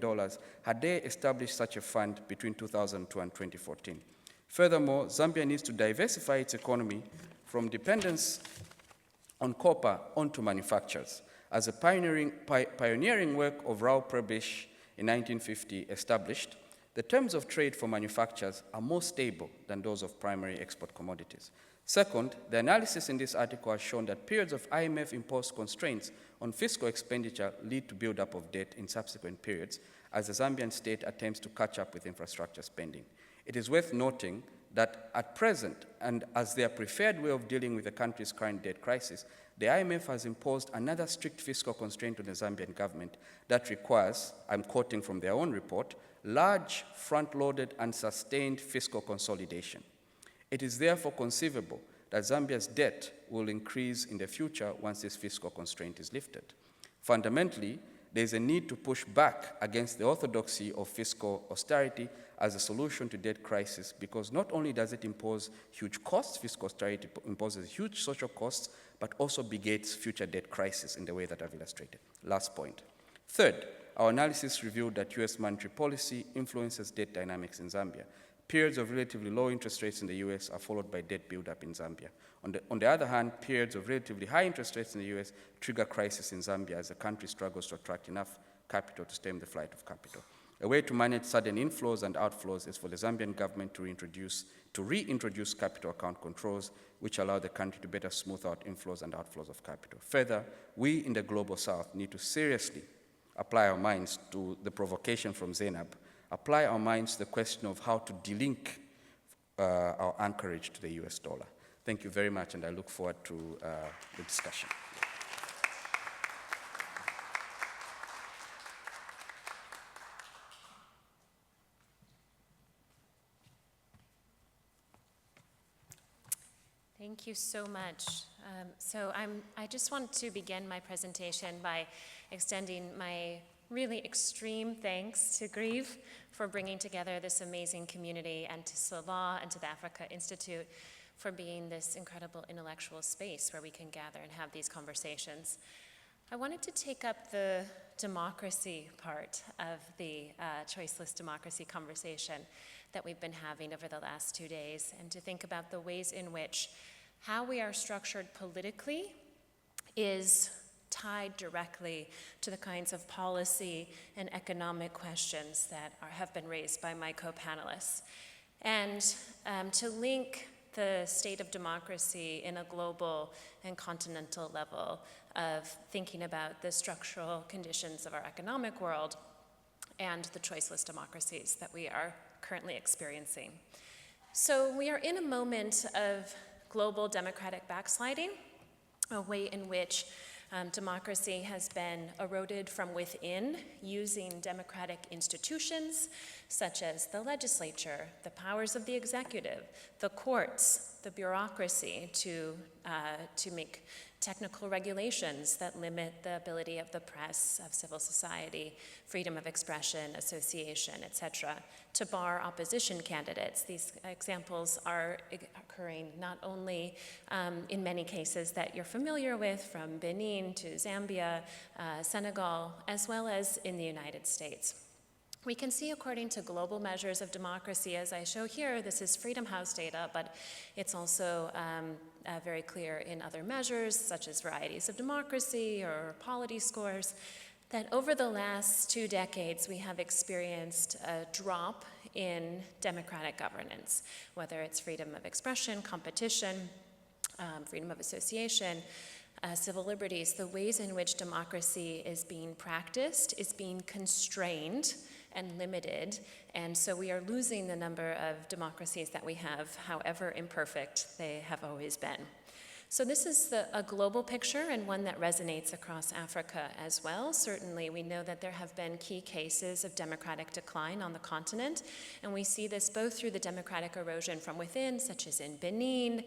had they established such a fund between 2002 and 2014. Furthermore, Zambia needs to diversify its economy from dependence on copper onto manufacturers. As a pioneering work of Raoul Prebisch in 1950 established, the terms of trade for manufacturers are more stable than those of primary export commodities. Second, the analysis in this article has shown that periods of IMF-imposed constraints on fiscal expenditure lead to buildup of debt in subsequent periods as the Zambian state attempts to catch up with infrastructure spending. It is worth noting that at present, and as their preferred way of dealing with the country's current debt crisis, the IMF has imposed another strict fiscal constraint on the Zambian government that requires, I'm quoting from their own report, large, front-loaded, and sustained fiscal consolidation. It is therefore conceivable that Zambia's debt will increase in the future once this fiscal constraint is lifted. Fundamentally, there is a need to push back against the orthodoxy of fiscal austerity as a solution to debt crisis, because not only does it impose huge costs, fiscal austerity imposes huge social costs, but also begets future debt crisis in the way that I've illustrated. Last point. Third, our analysis revealed that US monetary policy influences debt dynamics in Zambia. Periods of relatively low interest rates in the US are followed by debt buildup in Zambia. On the other hand, periods of relatively high interest rates in the US trigger crisis in Zambia as the country struggles to attract enough capital to stem the flight of capital. A way to manage sudden inflows and outflows is for the Zambian government to reintroduce capital account controls, which allow the country to better smooth out inflows and outflows of capital. Further, we in the Global South need to seriously apply our minds to the provocation from Zaynab, apply our minds to the question of how to delink our anchorage to the US dollar. Thank you very much, and I look forward to the discussion. Thank you so much. I just want to begin my presentation by extending my really extreme thanks to Grieve for bringing together this amazing community, and to Salah and to the Africa Institute for being this incredible intellectual space where we can gather and have these conversations. I wanted to take up the democracy part of the choiceless democracy conversation that we've been having over the last 2 days, and to think about the ways in which how we are structured politically is tied directly to the kinds of policy and economic questions that have been raised by my co-panelists. And to link the state of democracy in a global and continental level of thinking about the structural conditions of our economic world and the choiceless democracies that we are currently experiencing. So we are in a moment of global democratic backsliding, a way in which democracy has been eroded from within using democratic institutions such as the legislature, the powers of the executive, the courts, the bureaucracy to make technical regulations that limit the ability of the press, of civil society, freedom of expression, association, etc., to bar opposition candidates. These examples are occurring not only in many cases that you're familiar with, from Benin to Zambia, Senegal, as well as in the United States. We can see, according to global measures of democracy, as I show here, this is Freedom House data, but it's also very clear in other measures, such as varieties of democracy or polity scores, that over the last 2 decades, we have experienced a drop in democratic governance, whether it's freedom of expression, competition, freedom of association, civil liberties. The ways in which democracy is being practiced is being constrained and limited, and so we are losing the number of democracies that we have, however imperfect they have always been. So this is a global picture, and one that resonates across Africa as well. Certainly, we know that there have been key cases of democratic decline on the continent, and we see this both through the democratic erosion from within, such as in Benin,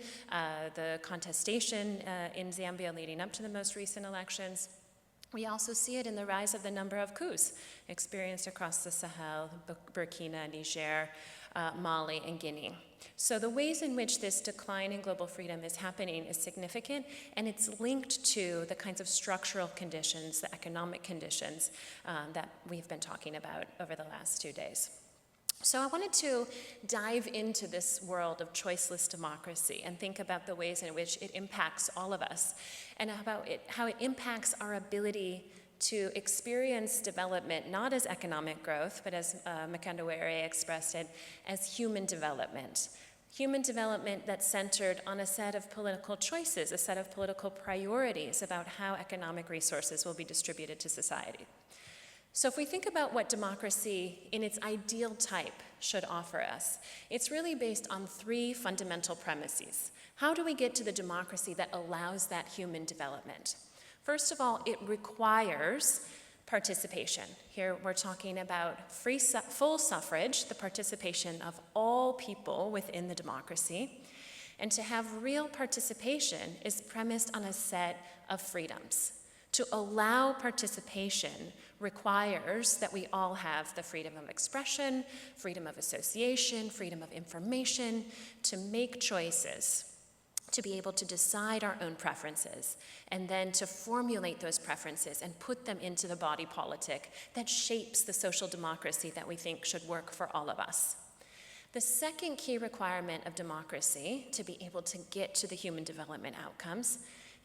the contestation in Zambia leading up to the most recent elections. We also see it in the rise of the number of coups experienced across the Sahel, Burkina, Niger, Mali, and Guinea. So the ways in which this decline in global freedom is happening is significant, and it's linked to the kinds of structural conditions, the economic conditions that we've been talking about over the last 2 days. So I wanted to dive into this world of choiceless democracy and think about the ways in which it impacts all of us, and about how it impacts our ability to experience development not as economic growth, but as Mkandawire expressed it, as human development. Human development that's centered on a set of political choices, a set of political priorities about how economic resources will be distributed to society. So if we think about what democracy in its ideal type should offer us, it's really based on 3 fundamental premises. How do we get to the democracy that allows that human development? First of all, it requires participation. Here we're talking about full suffrage, the participation of all people within the democracy. And to have real participation is premised on a set of freedoms. To allow participation requires that we all have the freedom of expression, freedom of association, freedom of information, to make choices, to be able to decide our own preferences, and then to formulate those preferences and put them into the body politic that shapes the social democracy that we think should work for all of us. The second key requirement of democracy to be able to get to the human development outcomes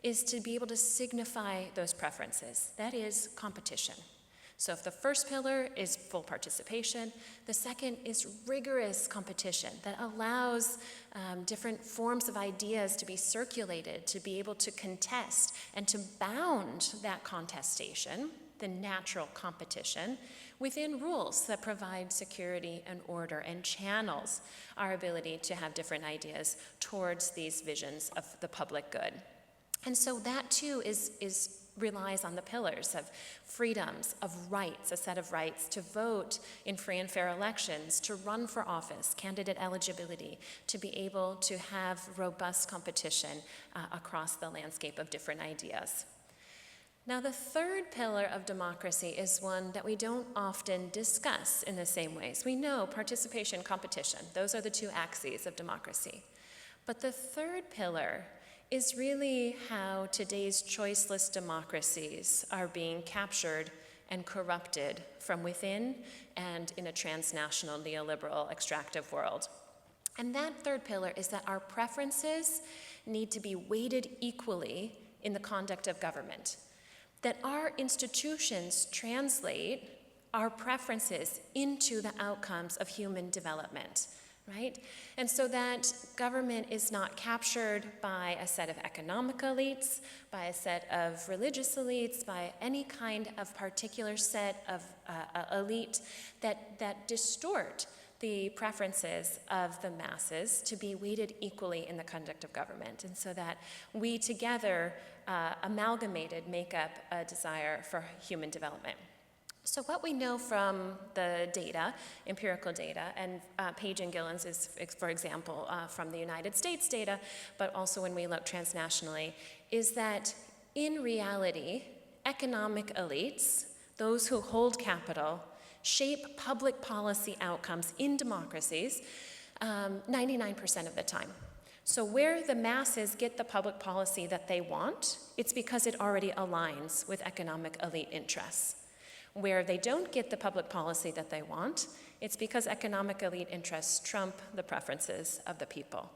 is to be able to signify those preferences. That is competition. So if the first pillar is full participation, the second is rigorous competition that allows different forms of ideas to be circulated, to be able to contest, and to bound that contestation, the natural competition, within rules that provide security and order and channels our ability to have different ideas towards these visions of the public good. And so that too relies on the pillars of freedoms, of rights, a set of rights to vote in free and fair elections, to run for office, candidate eligibility, to be able to have robust competition across the landscape of different ideas. Now, the third pillar of democracy is one that we don't often discuss in the same ways. We know participation, competition, those are the two axes of democracy. But the third pillar is really how today's choiceless democracies are being captured and corrupted from within and in a transnational neoliberal extractive world. And that third pillar is that our preferences need to be weighted equally in the conduct of government, that our institutions translate our preferences into the outcomes of human development. Right? And so that government is not captured by a set of economic elites, by a set of religious elites, by any kind of particular set of elite that distort the preferences of the masses to be weighted equally in the conduct of government. And so that we together, amalgamated, make up a desire for human development. So what we know from the data, empirical data, and Page and Gillen's is, for example, from the United States data, but also when we look transnationally, is that in reality, economic elites, those who hold capital, shape public policy outcomes in democracies 99% of the time. So where the masses get the public policy that they want, it's because it already aligns with economic elite interests. Where they don't get the public policy that they want, it's because economic elite interests trump the preferences of the people.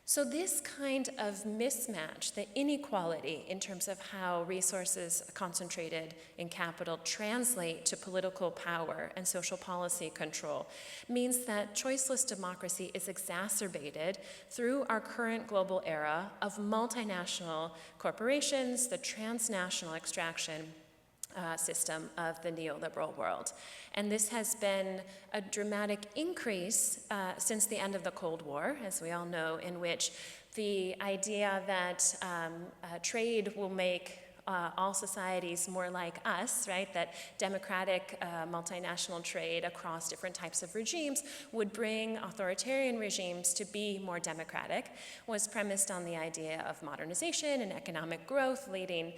So this kind of mismatch, the inequality in terms of how resources concentrated in capital translate to political power and social policy control, means that choiceless democracy is exacerbated through our current global era of multinational corporations, the transnational extraction system of the neoliberal world. And this has been a dramatic increase since the end of the Cold War, as we all know, in which the idea that trade will make all societies more like us, right? That democratic multinational trade across different types of regimes would bring authoritarian regimes to be more democratic, was premised on the idea of modernization and economic growth leading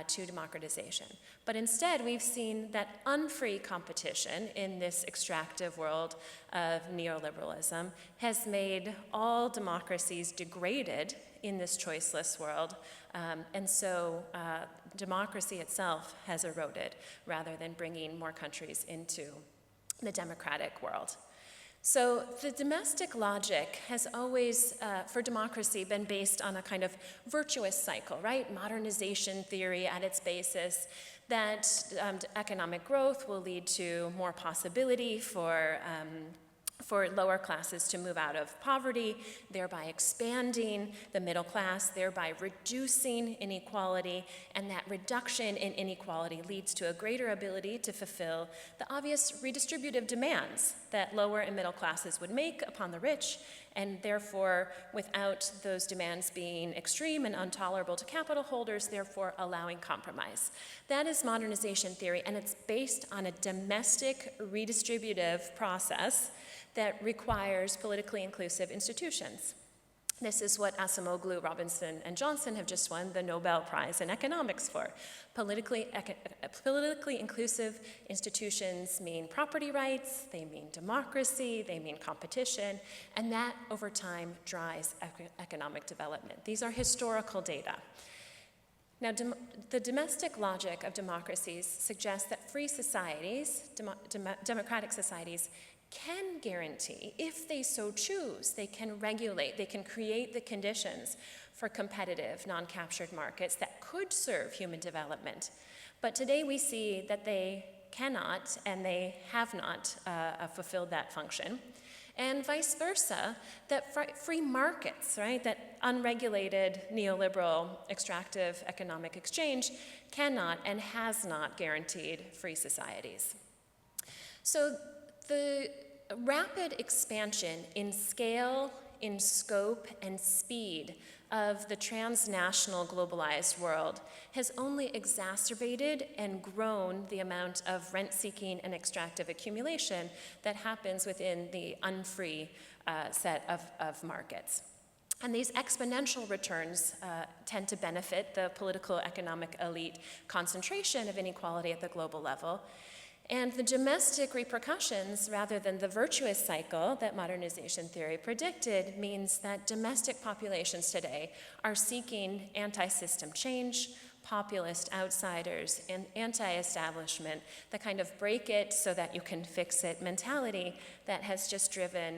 to democratization. But instead, we've seen that unfree competition in this extractive world of neoliberalism has made all democracies degraded in this choiceless world. And so democracy itself has eroded rather than bringing more countries into the democratic world. So the domestic logic has always, for democracy, been based on a kind of virtuous cycle, right? Modernization theory at its basis, that economic growth will lead to more possibility for lower classes to move out of poverty, thereby expanding the middle class, thereby reducing inequality, and that reduction in inequality leads to a greater ability to fulfill the obvious redistributive demands that lower and middle classes would make upon the rich, and therefore, without those demands being extreme and intolerable to capital holders, therefore allowing compromise. That is modernization theory, and it's based on a domestic redistributive process that requires politically inclusive institutions. This is what Acemoglu, Robinson, and Johnson have just won the Nobel Prize in Economics for. Politically inclusive institutions mean property rights, they mean democracy, they mean competition, and that over time drives economic development. These are historical data. Now, the domestic logic of democracies suggests that free societies, democratic societies, can guarantee, if they so choose, they can regulate, they can create the conditions for competitive, non-captured markets that could serve human development. But today we see that they cannot and they have not fulfilled that function. And vice versa, that free markets, right, that unregulated neoliberal extractive economic exchange cannot and has not guaranteed free societies. So the rapid expansion in scale, in scope, and speed of the transnational globalized world has only exacerbated and grown the amount of rent-seeking and extractive accumulation that happens within the unfree set of markets. And these exponential returns tend to benefit the political economic elite concentration of inequality at the global level. And the domestic repercussions, rather than the virtuous cycle that modernization theory predicted, means that domestic populations today are seeking anti-system change, populist outsiders, and anti-establishment, the kind of break it so that you can fix it mentality that has just driven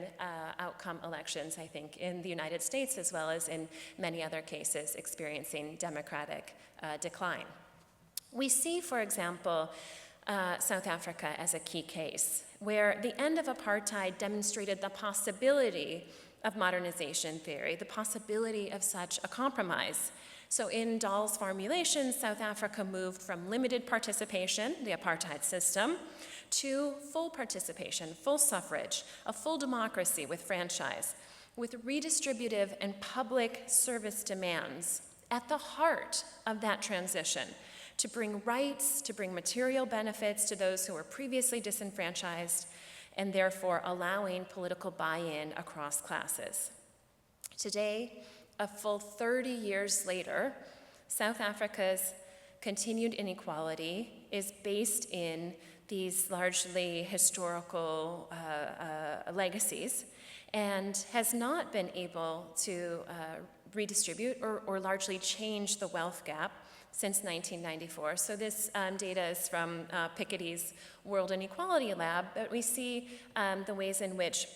outcome elections, I think, in the United States as well as in many other cases experiencing democratic decline. We see, for example, South Africa as a key case, where the end of apartheid demonstrated the possibility of modernization theory, the possibility of such a compromise. So in Dahl's formulation, South Africa moved from limited participation, the apartheid system, to full participation, full suffrage, a full democracy with franchise, with redistributive and public service demands at the heart of that transition, to bring rights, to bring material benefits to those who were previously disenfranchised, and therefore allowing political buy-in across classes. Today, a full 30 years later, South Africa's continued inequality is based in these largely historical legacies and has not been able to redistribute or largely change the wealth gap since 1994. So this data is from Piketty's World Inequality Lab, but we see the ways in which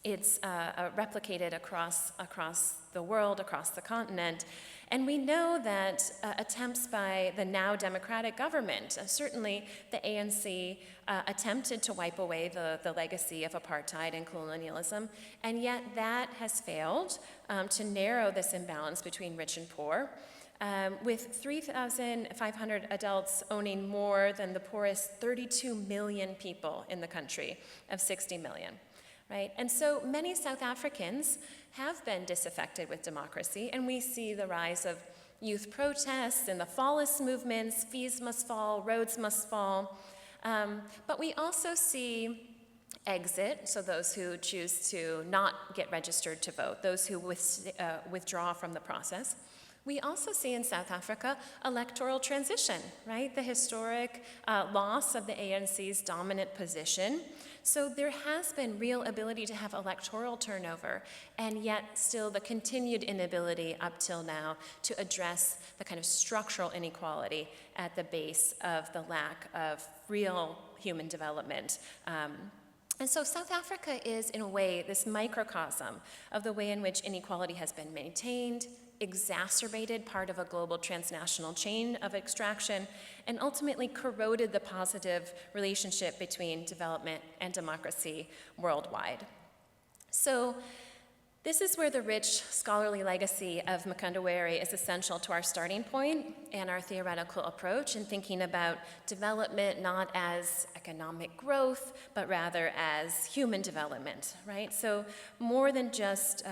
it's replicated across the world, across the continent. And we know that attempts by the now democratic government, certainly the ANC attempted to wipe away the legacy of apartheid and colonialism, and yet that has failed to narrow this imbalance between rich and poor. With 3,500 adults owning more than the poorest 32 million people in the country of 60 million, right? And so many South Africans have been disaffected with democracy, and we see the rise of youth protests and the fallist movements, fees must fall, roads must fall. But we also see exit, so those who choose to not get registered to vote, those who withdraw from the process. We also see in South Africa electoral transition, right? The historic loss of the ANC's dominant position. So there has been real ability to have electoral turnover, and yet still the continued inability up till now to address the kind of structural inequality at the base of the lack of real human development. And so South Africa is, in a way, this microcosm of the way in which inequality has been maintained, exacerbated part of a global transnational chain of extraction, and ultimately corroded the positive relationship between development and democracy worldwide. So this is where the rich scholarly legacy of Mkandawire is essential to our starting point and our theoretical approach in thinking about development not as economic growth, but rather as human development, right? So more than just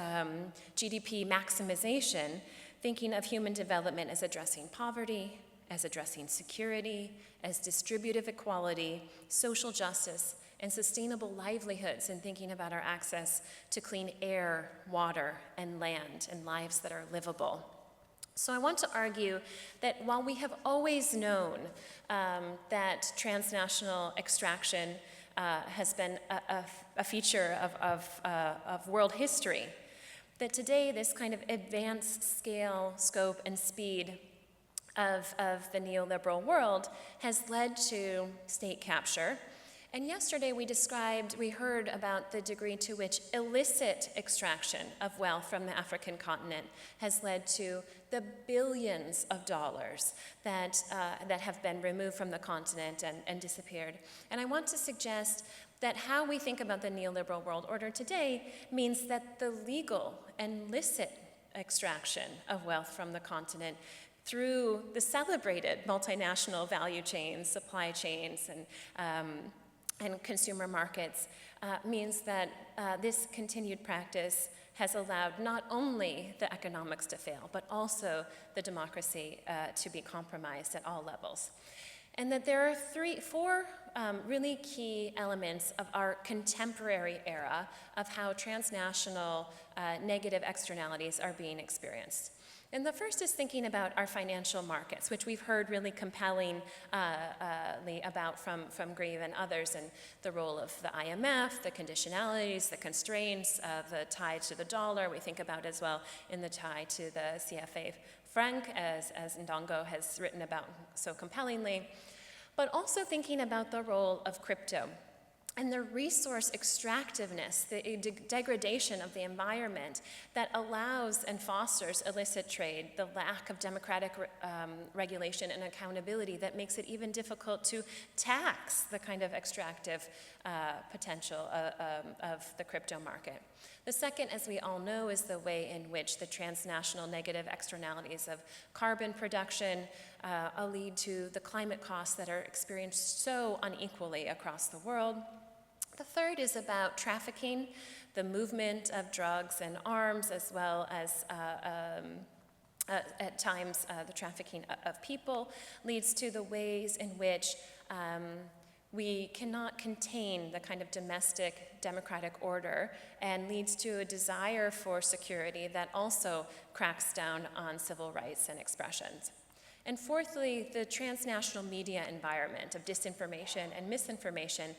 GDP maximization, thinking of human development as addressing poverty, as addressing security, as distributive equality, social justice, and sustainable livelihoods, and thinking about our access to clean air, water, and land, and lives that are livable. So I want to argue that while we have always known that transnational extraction has been a feature of world history, that today this kind of advanced scale, scope, and speed of the neoliberal world has led to state capture And yesterday we heard about the degree to which illicit extraction of wealth from the African continent has led to the billions of dollars that have been removed from the continent and disappeared. And I want to suggest that how we think about the neoliberal world order today means that the legal and licit extraction of wealth from the continent through the celebrated multinational value chains, supply chains, and consumer markets means that this continued practice has allowed not only the economics to fail, but also the democracy to be compromised at all levels. And that there are four really key elements of our contemporary era of how transnational negative externalities are being experienced. And the first is thinking about our financial markets, which we've heard really compellingly about from Grieve and others, and the role of the IMF, the conditionalities, the constraints, the tie to the dollar. We think about as well in the tie to the CFA franc, as Ndongo has written about so compellingly, but also thinking about the role of crypto and the resource extractiveness, the degradation of the environment that allows and fosters illicit trade, the lack of democratic regulation and accountability that makes it even difficult to tax the kind of extractive potential of the crypto market. The second, as we all know, is the way in which the transnational negative externalities of carbon production lead to the climate costs that are experienced so unequally across the world. The third is about trafficking, the movement of drugs and arms, as well as at times the trafficking of people, leads to the ways in which we cannot contain the kind of domestic democratic order and leads to a desire for security that also cracks down on civil rights and expressions. And fourthly, the transnational media environment of disinformation and misinformation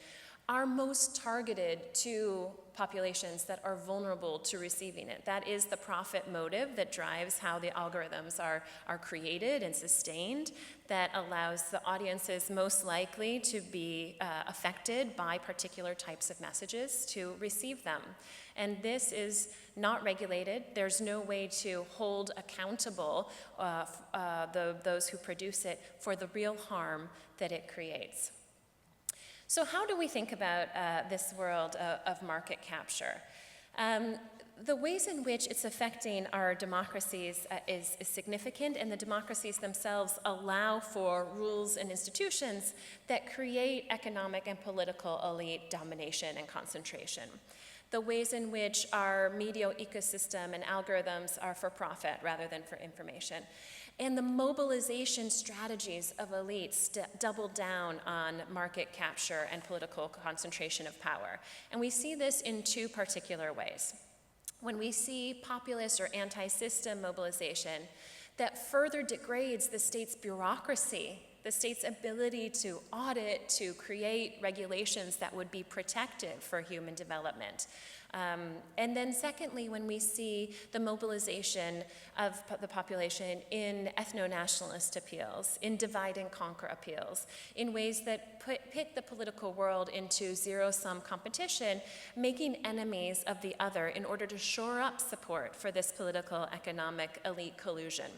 are most targeted to populations that are vulnerable to receiving it. That is the profit motive that drives how the algorithms are created and sustained, that allows the audiences most likely to be affected by particular types of messages to receive them. And this is not regulated. There's no way to hold accountable those who produce it for the real harm that it creates. So how do we think about this world of market capture? The ways in which it's affecting our democracies is significant, and the democracies themselves allow for rules and institutions that create economic and political elite domination and concentration. The ways in which our media ecosystem and algorithms are for profit rather than for information. And the mobilization strategies of elites double down on market capture and political concentration of power. And we see this in two particular ways. When we see populist or anti-system mobilization that further degrades the state's bureaucracy, the state's ability to audit, to create regulations that would be protective for human development. And then secondly, when we see the mobilization of the population in ethno-nationalist appeals, in divide and conquer appeals, in ways that pit the political world into zero-sum competition, making enemies of the other in order to shore up support for this political economic elite collusion.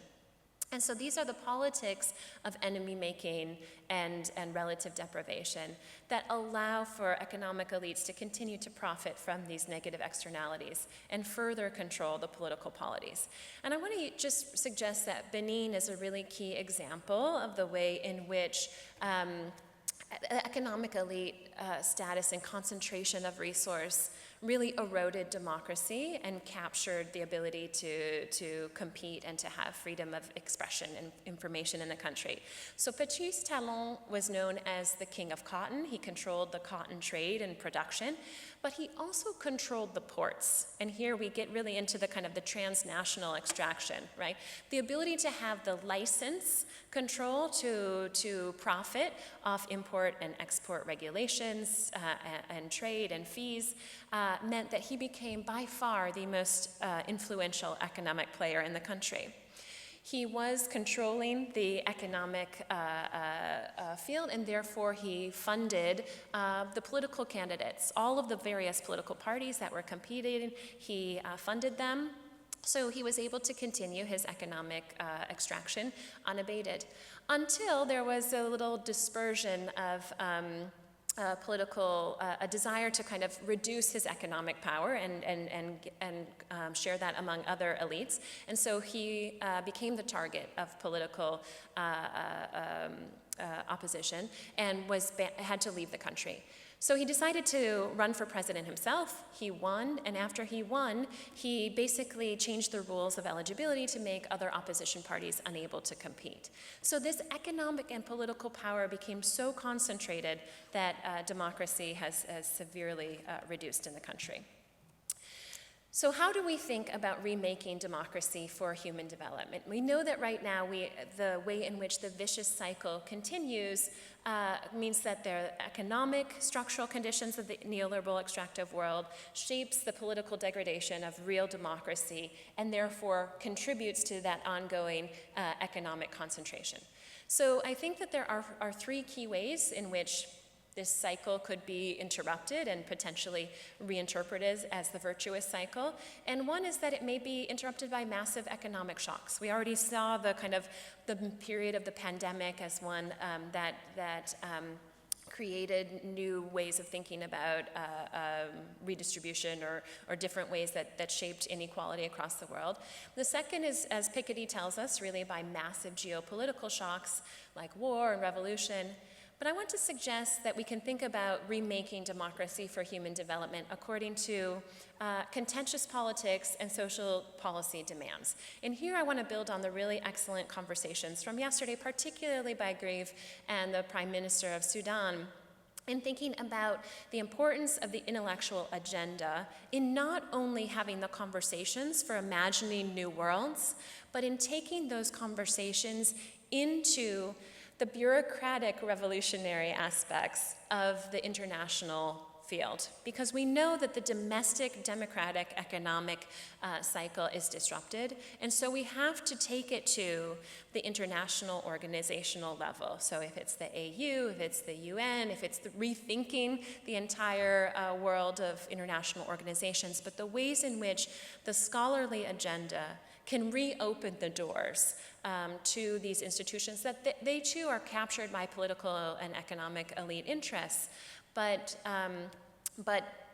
And so these are the politics of enemy making and relative deprivation that allow for economic elites to continue to profit from these negative externalities and further control the political polities. And I want to just suggest that Benin is a really key example of the way in which economic elite status and concentration of resource really eroded democracy and captured the ability to compete and to have freedom of expression and information in the country. So Patrice Talon was known as the king of cotton. He controlled the cotton trade and production, but he also controlled the ports. And here we get really into the kind of the transnational extraction, right? The ability to have the license control to profit off import and export regulations and trade and fees meant that he became by far the most influential economic player in the country. He was controlling the economic field, and therefore he funded the political candidates. All of the various political parties that were competing, he funded them. So he was able to continue his economic extraction unabated, until there was a little dispersion of a desire to kind of reduce his economic power and share that among other elites. And so he became the target of political opposition and had to leave the country. So he decided to run for president himself. He won, and after he won, he basically changed the rules of eligibility to make other opposition parties unable to compete. So this economic and political power became so concentrated that democracy has severely reduced in the country. So how do we think about remaking democracy for human development? We know that right now the way in which the vicious cycle continues means that the economic structural conditions of the neoliberal extractive world shapes the political degradation of real democracy and therefore contributes to that ongoing economic concentration. So I think that there are three key ways in which this cycle could be interrupted and potentially reinterpreted as the virtuous cycle. And one is that it may be interrupted by massive economic shocks. We already saw the period of the pandemic as one that created new ways of thinking about redistribution or different ways that shaped inequality across the world. The second is, as Piketty tells us, really by massive geopolitical shocks like war and revolution. But I want to suggest that we can think about remaking democracy for human development according to contentious politics and social policy demands. And here I want to build on the really excellent conversations from yesterday, particularly by Grieve and the Prime Minister of Sudan, in thinking about the importance of the intellectual agenda in not only having the conversations for imagining new worlds, but in taking those conversations into the bureaucratic revolutionary aspects of the international field, because we know that the domestic democratic economic cycle is disrupted, and so we have to take it to the international organizational level. So if it's the AU, if it's the UN, if it's rethinking the entire world of international organizations, but the ways in which the scholarly agenda can reopen the doors to these institutions that they too are captured by political and economic elite interests, but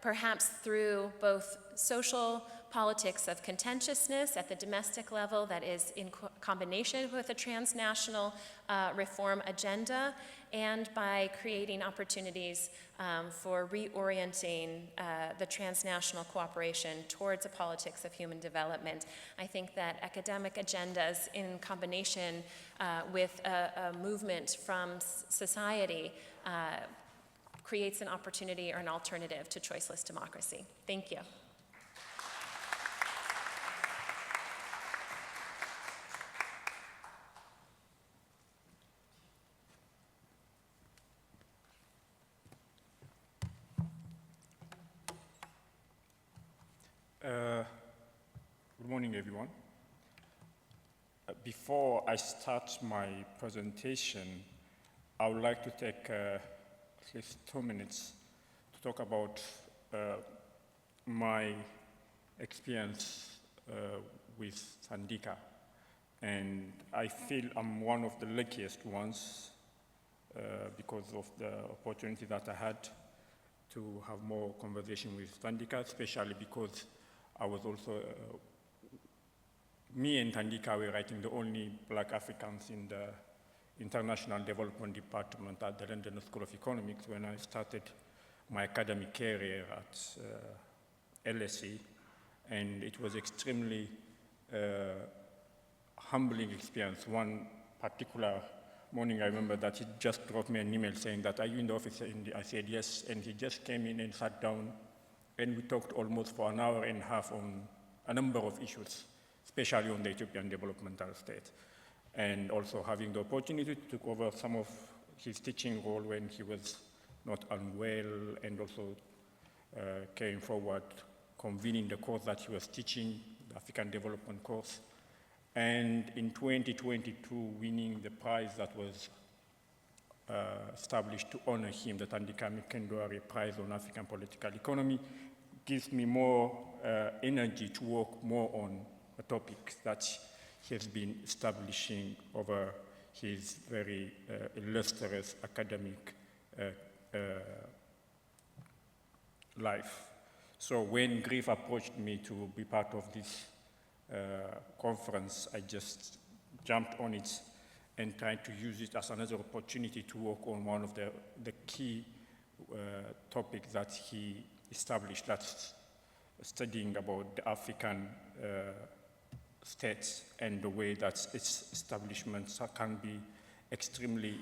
perhaps through both social politics of contentiousness at the domestic level that is in combination with a transnational reform agenda, and by creating opportunities for reorienting the transnational cooperation towards a politics of human development. I think that academic agendas in combination with a movement from society creates an opportunity or an alternative to choiceless democracy. Thank you. Good morning, everyone. Before I start my presentation, I would like to take at least 2 minutes to talk about my experience with Thandika. And I feel I'm one of the luckiest ones because of the opportunity that I had to have more conversation with Thandika, especially because I was also, me and Thandika were writing the only Black Africans in the International Development Department at the London School of Economics when I started my academic career at LSE, and it was extremely humbling experience. One particular morning, I remember that he just dropped me an email saying that, "Are you in the office?" And I said yes, and he just came in and sat down, and we talked almost for an hour and a half on a number of issues, especially on the Ethiopian developmental state, and also having the opportunity to take over some of his teaching role when he was not unwell, and also carrying forward, convening the course that he was teaching, the African development course. and in 2022 winning the prize that was established to honor him, the Thandika Mkandawire Prize on African Political Economy, gives me more energy to work more on a topic that he has been establishing over his very illustrious academic life. So when Grief approached me to be part of this conference, I just jumped on it and tried to use it as another opportunity to work on one of the key topics that he established, that's studying about the African states and the way that its establishments can be extremely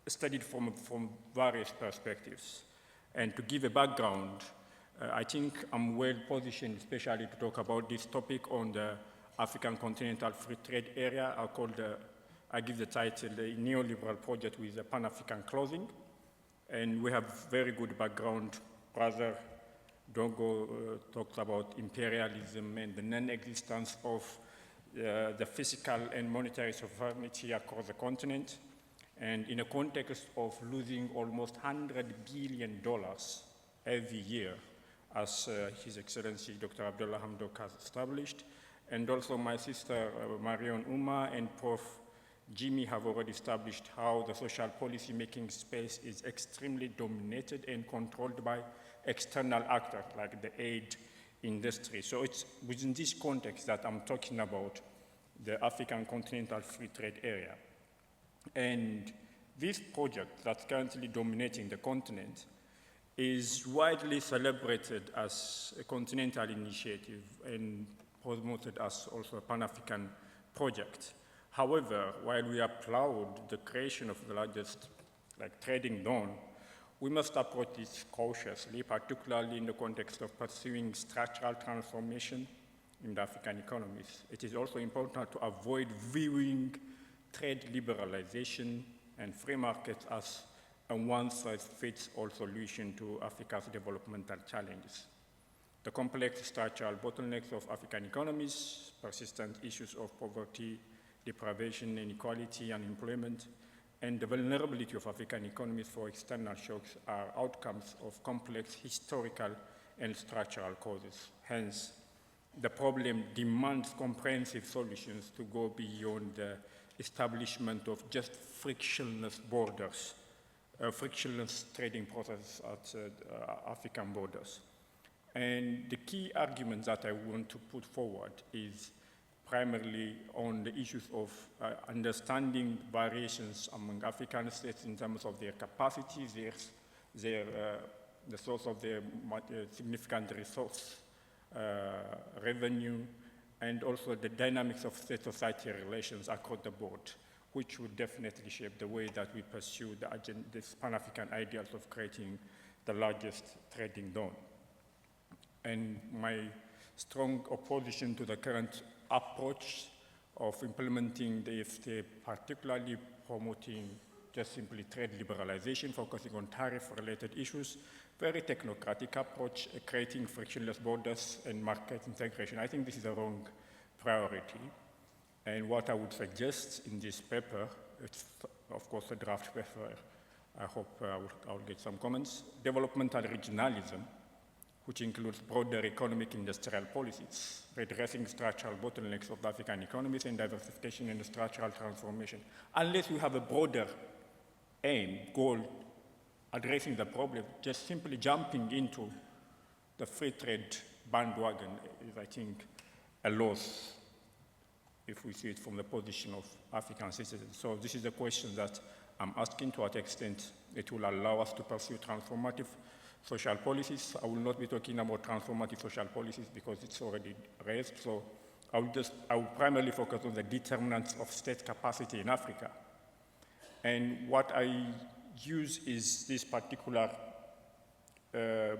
studied from various perspectives. And to give a background, I think I'm well positioned especially to talk about this topic on the African Continental Free Trade Area. I give the title, the Neoliberal Project with a Pan-African Closing. And we have very good background. Brother Dongo talks about imperialism and the non-existence of the physical and monetary sovereignty across the continent. And in a context of losing almost $100 billion every year, as His Excellency Dr. Abdullah Hamdok has established. And also my sister Marion Uma and Prof. Jimmy have already established how the social policy making space is extremely dominated and controlled by external actors like the aid industry. So it's within this context that I'm talking about the African Continental Free Trade Area. And this project that's currently dominating the continent is widely celebrated as a continental initiative and promoted as also a Pan-African project. However, while we applaud the creation of the largest trading zone, we must approach this cautiously, particularly in the context of pursuing structural transformation in the African economies. It is also important to avoid viewing trade liberalization and free markets as a one-size-fits-all solution to Africa's developmental challenges. The complex structural bottlenecks of African economies, persistent issues of poverty, deprivation, inequality, unemployment, and the vulnerability of African economies for external shocks are outcomes of complex historical and structural causes. Hence, the problem demands comprehensive solutions to go beyond the establishment of just frictionless borders, frictionless trading process at African borders. And the key argument that I want to put forward is primarily on the issues of understanding variations among African states in terms of their capacities, the source of their significant resource revenue, and also the dynamics of state-society relations across the board, which would definitely shape the way that we pursue this Pan-African ideals of creating the largest trading zone. And my strong opposition to the current approach of implementing the FTA, particularly promoting just simply trade liberalization, focusing on tariff-related issues, very technocratic approach, creating frictionless borders and market integration. I think this is a wrong priority. And what I would suggest in this paper, it's of course a draft paper, I hope I'll get some comments, developmental regionalism, which includes broader economic industrial policies, redressing structural bottlenecks of the African economies and diversification and structural transformation. Unless we have a broader aim, goal, addressing the problem, just simply jumping into the free trade bandwagon is, I think, a loss if we see it from the position of African citizens. So this is a question that I'm asking, to what extent it will allow us to pursue transformative social policies. I will not be talking about transformative social policies because it's already raised. So I will primarily focus on the determinants of state capacity in Africa. And what I use is this particular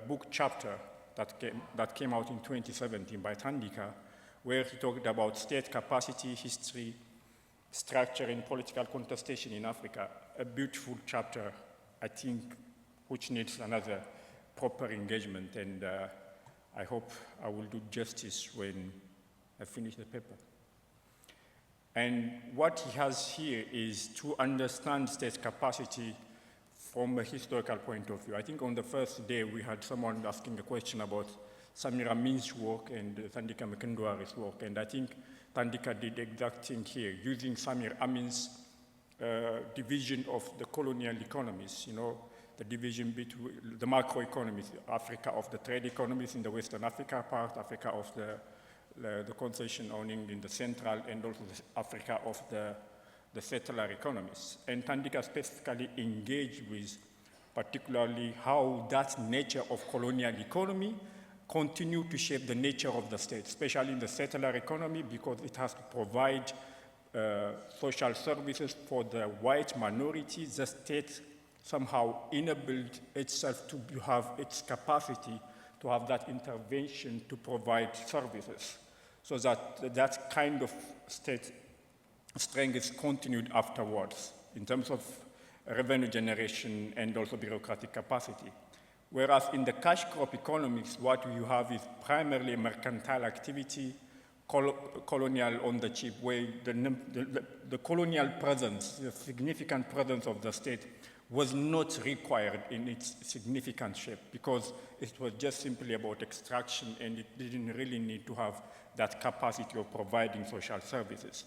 book chapter that came out in 2017 by Thandika, where he talked about state capacity, history, structure, and political contestation in Africa. A beautiful chapter, I think, which needs another proper engagement, and I hope I will do justice when I finished the paper. And what he has here is to understand state capacity from a historical point of view. I think on the first day we had someone asking a question about Samir Amin's work and Thandika Mkandawire's work, and I think Thandika did the exact thing here, using Samir Amin's division of the colonial economies, the division between the macroeconomies, Africa of the trade economies in the Western Africa part, Africa of the concession owning in the central, and also the Africa of the settler economies. And Thandika specifically engaged with particularly how that nature of colonial economy continue to shape the nature of the state, especially in the settler economy, because it has to provide social services for the white minority. The state somehow enabled itself to have its capacity to have that intervention to provide services, so that kind of state strength is continued afterwards in terms of revenue generation and also bureaucratic capacity. Whereas in the cash crop economics, what you have is primarily mercantile activity, colonial on the cheap, where the colonial presence, the significant presence of the state was not required in its significant shape, because it was just simply about extraction, and it didn't really need to have that capacity of providing social services.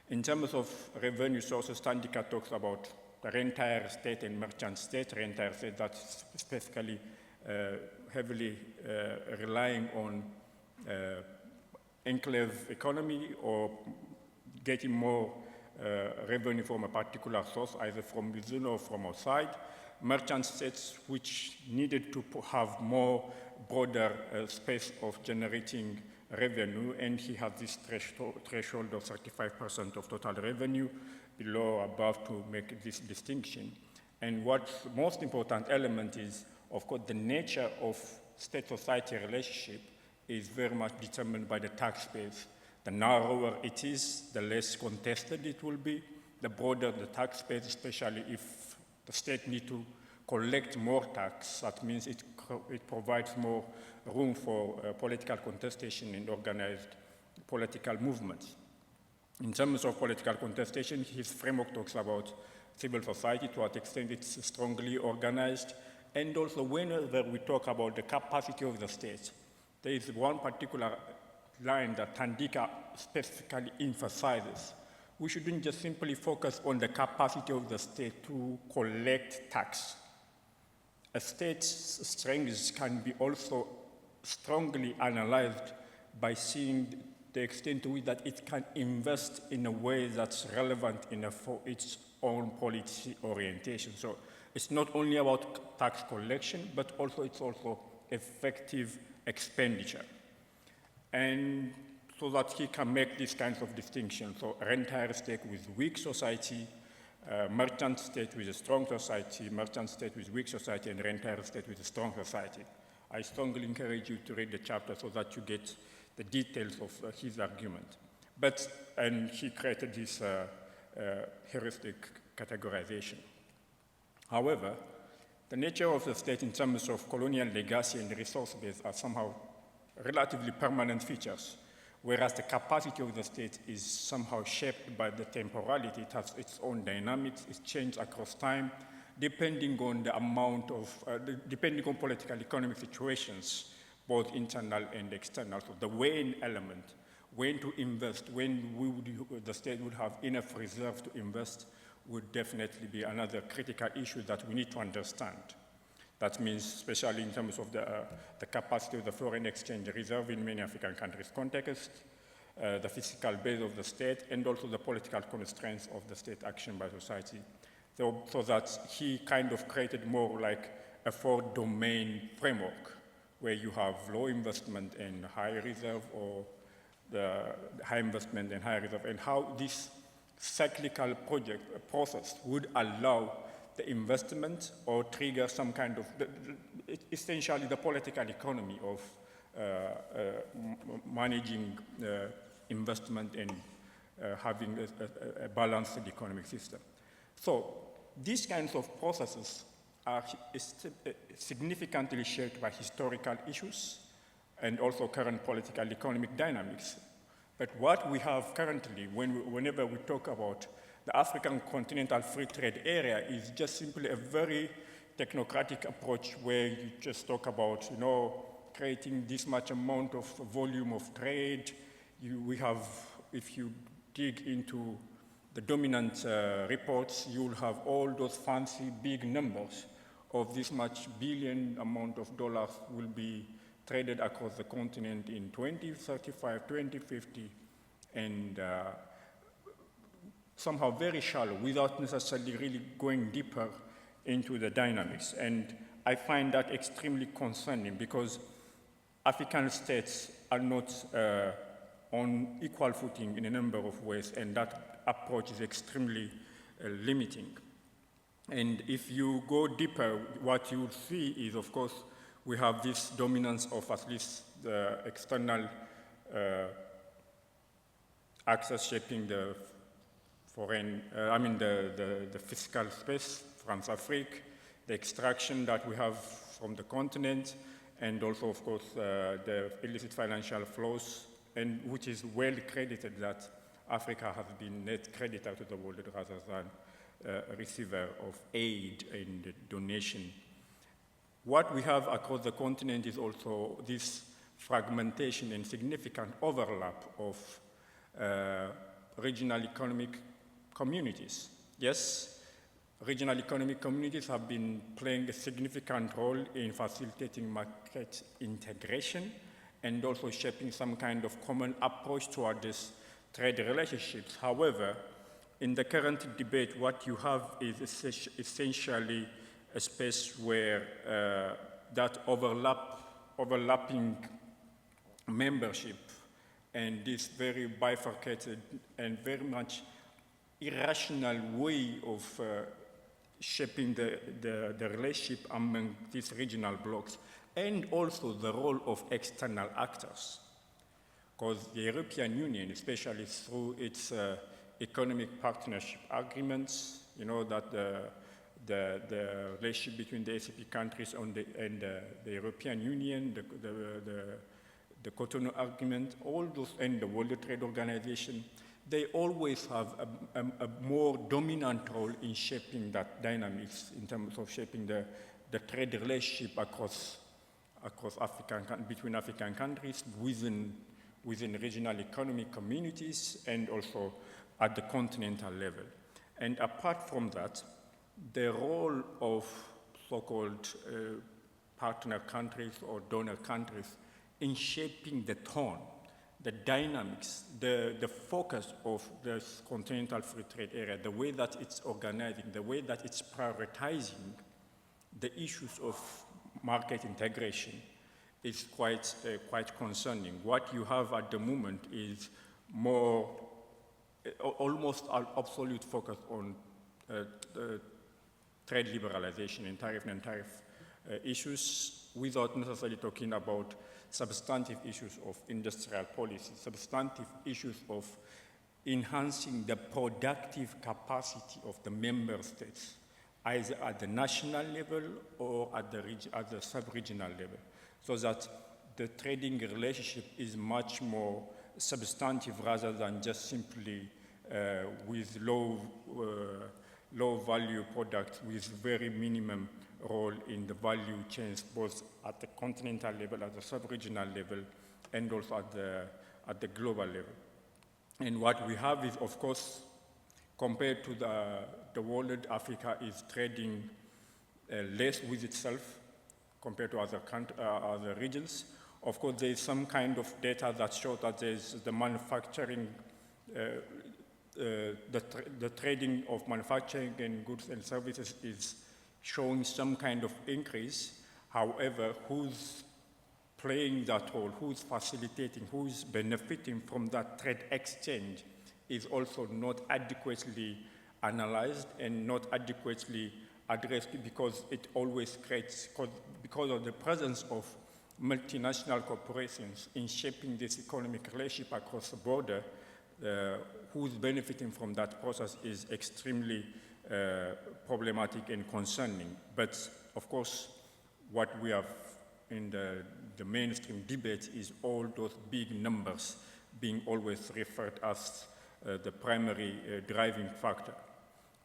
In terms of revenue sources, Thandika talks about the rentier state and merchant state. Rentier state that's specifically heavily relying on enclave economy or getting more revenue from a particular source, either from within or from outside. Merchant states which needed to have more broader space of generating revenue, and he has this threshold of 35% of total revenue, below, above, to make this distinction. And what's the most important element is, of course, the nature of state-society relationship is very much determined by the tax base. The narrower it is, the less contested it will be. The broader the tax base, especially if the state needs to collect more tax, that means it provides more room for political contestation and organized political movements. In terms of political contestation, his framework talks about civil society, to what extent it's strongly organized, and also whenever we talk about the capacity of the state, there is one particular line that Thandika specifically emphasizes. We shouldn't just simply focus on the capacity of the state to collect tax. A state's strengths can be also strongly analyzed by seeing the extent to which that it can invest in a way that's relevant for its own policy orientation. So it's not only about tax collection, but it's also effective expenditure. And so that he can make these kinds of distinctions. So rentier state with weak society, merchant state with a strong society, merchant state with weak society, and rentier state with a strong society. I strongly encourage you to read the chapter so that you get the details of his argument. And he created this heuristic categorization. However, the nature of the state in terms of colonial legacy and resource base are somehow relatively permanent features, whereas the capacity of the state is somehow shaped by the temporality. It has its own dynamics, it changes across time, depending on the amount of, depending on political economic situations, both internal and external. So the weighing element, when to invest, when the state would have enough reserve to invest, would definitely be another critical issue that we need to understand. That means, especially in terms of the capacity of the foreign exchange reserve in many African countries' context, the physical base of the state, and also the political constraints of the state action by society. So that he kind of created more like a four-domain framework, where you have low investment and high reserve, or the high investment and high reserve, and how this cyclical process would allow the investment or trigger some kind of, essentially the political economy of managing investment and having a balanced economic system. So these kinds of processes are significantly shaped by historical issues and also current political economic dynamics. But what we have currently, whenever we talk about the African Continental Free Trade Area, is just simply a very technocratic approach where you just talk about, creating this much amount of volume of trade. If you dig into the dominant reports, you'll have all those fancy big numbers of this much billion amount of dollars will be traded across the continent in 2035, 2050, and somehow very shallow without necessarily really going deeper into the dynamics. And I find that extremely concerning because African states are not on equal footing in a number of ways, and that approach is extremely limiting. And if you go deeper, what you will see is, of course, we have this dominance of at least the external access shaping the foreign, the fiscal space, France-Afrique, the extraction that we have from the continent, and also, of course, the illicit financial flows, and which is well credited that Africa has been net creditor to the world rather than a receiver of aid and donation. What we have across the continent is also this fragmentation and significant overlap of regional economic communities. Yes, regional economic communities have been playing a significant role in facilitating market integration and also shaping some kind of common approach toward these trade relationships. However, in the current debate, what you have is essentially a space where that overlapping membership and this very bifurcated and very much irrational way of shaping the relationship among these regional blocs, and also the role of external actors. Because the European Union, especially through its economic partnership agreements, that the relationship between the ACP countries and the European Union, the Cotonou Agreement, all those, and the World Trade Organization, they always have a more dominant role in shaping that dynamics in terms of shaping the trade relationship across between African countries, within regional economic communities, and also at the continental level. And apart from that, the role of so-called partner countries or donor countries in shaping the tone, the dynamics, the focus of the continental free trade area, the way that it's organizing, the way that it's prioritizing the issues of market integration is quite concerning. What you have at the moment is more, almost an absolute focus on trade liberalization and non-tariff issues, without necessarily talking about substantive issues of industrial policy, substantive issues of enhancing the productive capacity of the member states, either at the national level or at the sub-regional level, so that the trading relationship is much more substantive rather than just simply with low value products with very minimum role in the value chains, both at the continental level, at the sub-regional level, and also at the global level. And what we have is, of course, compared to the world, Africa is trading less with itself compared to other regions. Of course, there is some kind of data that shows that there's the manufacturing, the trading of manufacturing and goods and services is showing some kind of increase. However, who's playing that role, who's facilitating, who's benefiting from that trade exchange is also not adequately analyzed and not adequately addressed, because it always creates, because of the presence of multinational corporations in shaping this economic relationship across the border, who's benefiting from that process is extremely problematic and concerning. But of course, what we have in the mainstream debate is all those big numbers being always referred as the primary driving factor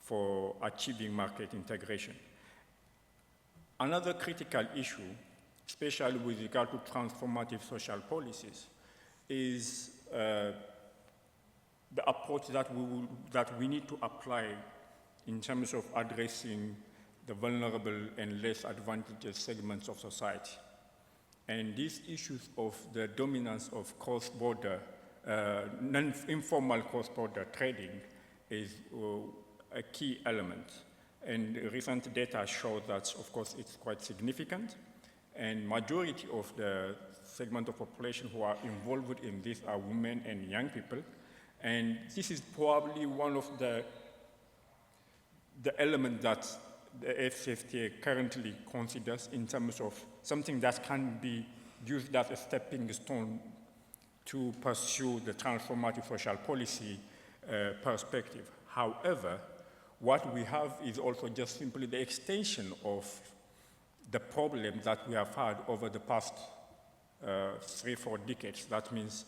for achieving market integration. Another critical issue, especially with regard to transformative social policies, is the approach that we need to apply in terms of addressing the vulnerable and less advantaged segments of society. And these issues of the dominance of cross-border, informal cross-border trading is a key element. And recent data show that, of course, it's quite significant. And majority of the segment of population who are involved in this are women and young people. And this is probably one of the elements that the AFCFTA currently considers in terms of something that can be used as a stepping stone to pursue the transformative social policy perspective. However, what we have is also just simply the extension of the problem that we have had over the past 3-4 decades. That means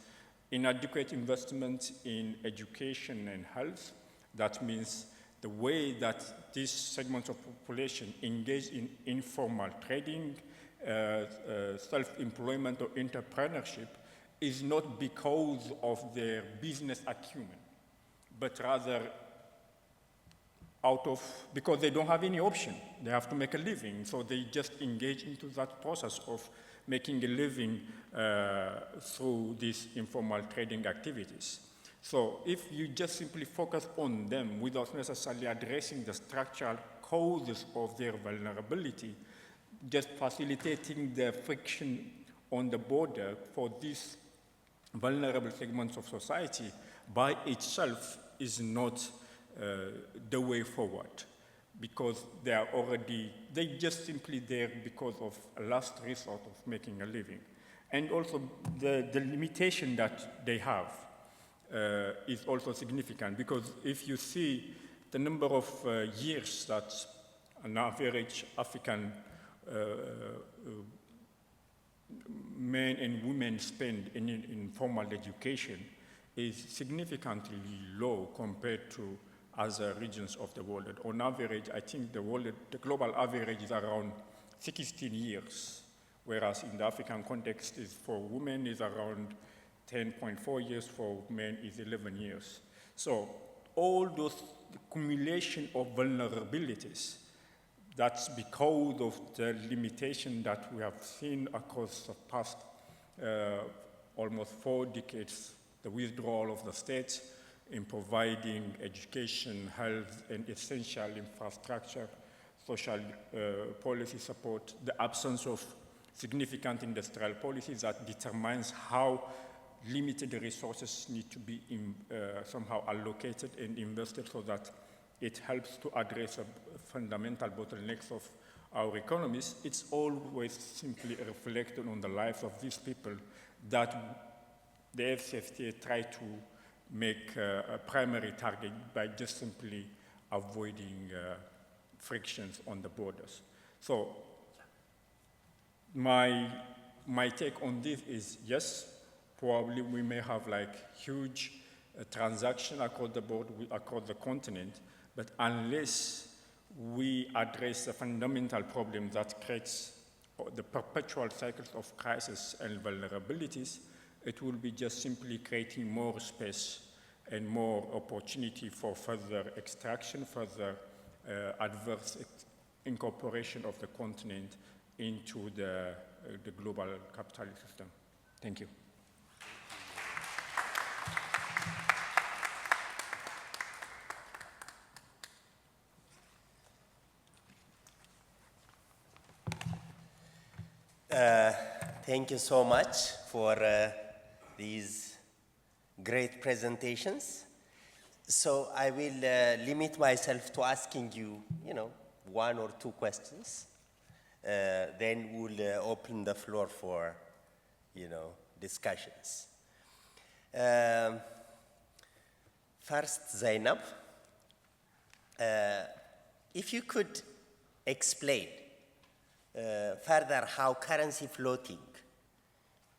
inadequate investment in education and health. That means the way that these segments of population engage in informal trading, self-employment or entrepreneurship is not because of their business acumen, but rather because they don't have any option. They have to make a living, so they just engage into that process of making a living through these informal trading activities. So if you just simply focus on them without necessarily addressing the structural causes of their vulnerability, just facilitating the friction on the border for these vulnerable segments of society by itself is not the way forward, because they just simply there because of a last resort of making a living. And also the limitation that they have is also significant, because if you see the number of years that an average African men and women spend in formal education is significantly low compared to other regions of the world. On average, I think the global average is around 16 years, whereas in the African context for women is around 10.4 years, for men is 11 years. So all those accumulation of vulnerabilities, that's because of the limitation that we have seen across the past almost 4 decades, the withdrawal of the state in providing education, health, and essential infrastructure, social policy support, the absence of significant industrial policies that determines how limited resources need to be somehow allocated and invested so that it helps to address fundamental bottlenecks of our economies. It's always simply reflected on the lives of these people that the FCFTA try to make a primary target by just simply avoiding frictions on the borders. So my take on this is, yes, probably we may have like huge transaction across the board, across the continent, but unless we address the fundamental problem that creates the perpetual cycles of crisis and vulnerabilities, it will be just simply creating more space and more opportunity for further extraction, further adverse incorporation of the continent into the global capitalist system. Thank you. Thank you so much for these great presentations. So I will limit myself to asking you, 1 or 2 questions. Then we'll open the floor for, discussions. First, Zaynab, if you could explain further how currency floating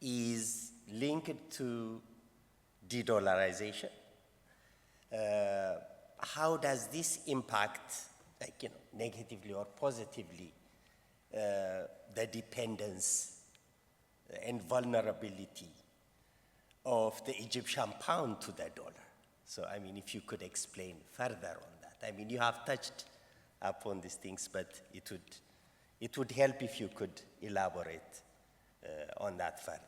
is linked to De-Dollarization. How does this impact, negatively or positively, the dependence and vulnerability of the Egyptian pound to the dollar? So, if you could explain further on that. You have touched upon these things, but it would help if you could elaborate on that further.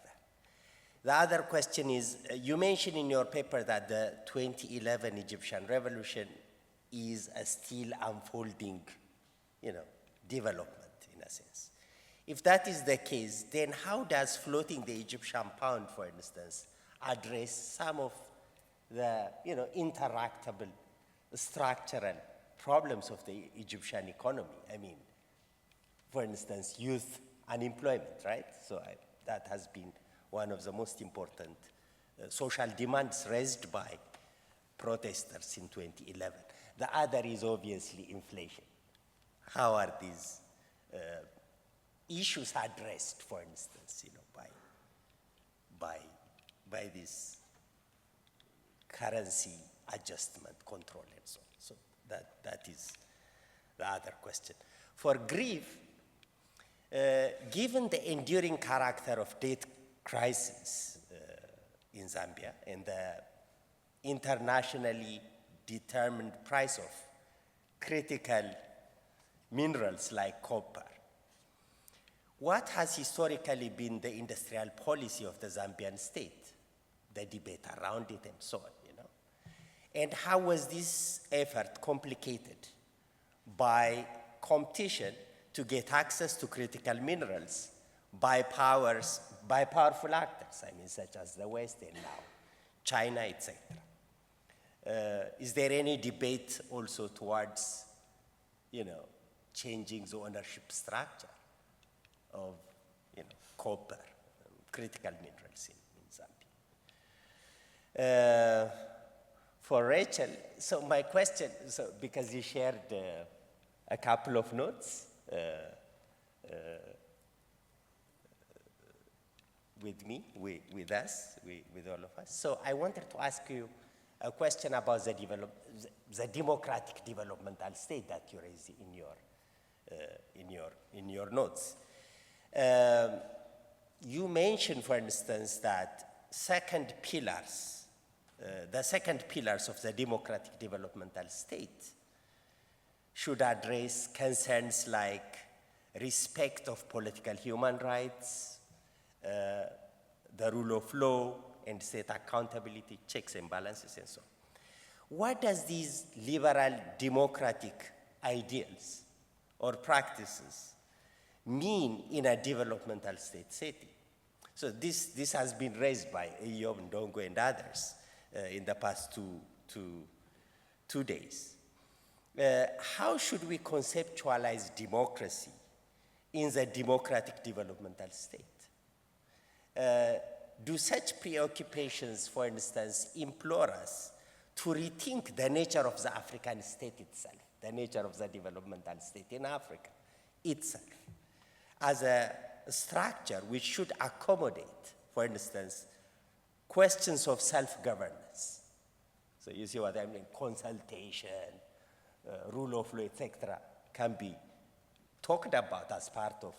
The other question is, you mentioned in your paper that the 2011 Egyptian revolution is a still unfolding, development in a sense. If that is the case, then how does floating the Egyptian pound, for instance, address some of the, interactable, structural problems of the Egyptian economy? For instance, youth unemployment, right? So that has been one of the most important social demands raised by protesters in 2011. The other is obviously inflation. How are these issues addressed, for instance, by this currency adjustment control and so on? So that is the other question. For grief, given the enduring character of debt crisis in Zambia and the internationally determined price of critical minerals like copper, what has historically been the industrial policy of the Zambian state, the debate around it and so on, And how was this effort complicated by competition to get access to critical minerals by powerful actors, such as the West and now China, etc. Is there any debate also towards, changing the ownership structure of, copper, critical minerals in Zambia? For Rachel, so my question, because you shared a couple of notes with me, with us, with all of us. So I wanted to ask you a question about the democratic developmental state that you raised in your notes. You mentioned, for instance, that the second pillars of the democratic developmental state should address concerns like respect of political human rights, the rule of law, and state accountability, checks and balances, and so on. What does these liberal democratic ideals or practices mean in a developmental state setting? So this has been raised by Ayalew, Ndongo, and others in the past two days. How should we conceptualize democracy in the democratic developmental state? Do such preoccupations, for instance, implore us to rethink the nature of the African state itself, the nature of the developmental state in Africa itself, as a structure which should accommodate, for instance, questions of self-governance? So you see what I mean? Consultation, rule of law, etc., can be talked about as part of,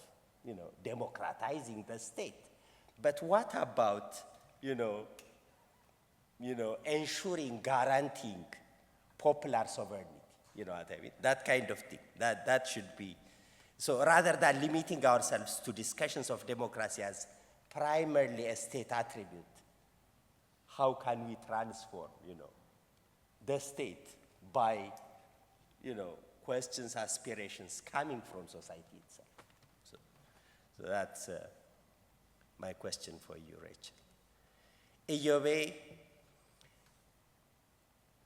democratizing the state. But what about, ensuring, guaranteeing popular sovereignty? You know what I mean? That kind of thing. That should be. So rather than limiting ourselves to discussions of democracy as primarily a state attribute, how can we transform, the state by, questions, aspirations coming from society itself? So that's my question for you, Rachel. Ayalew,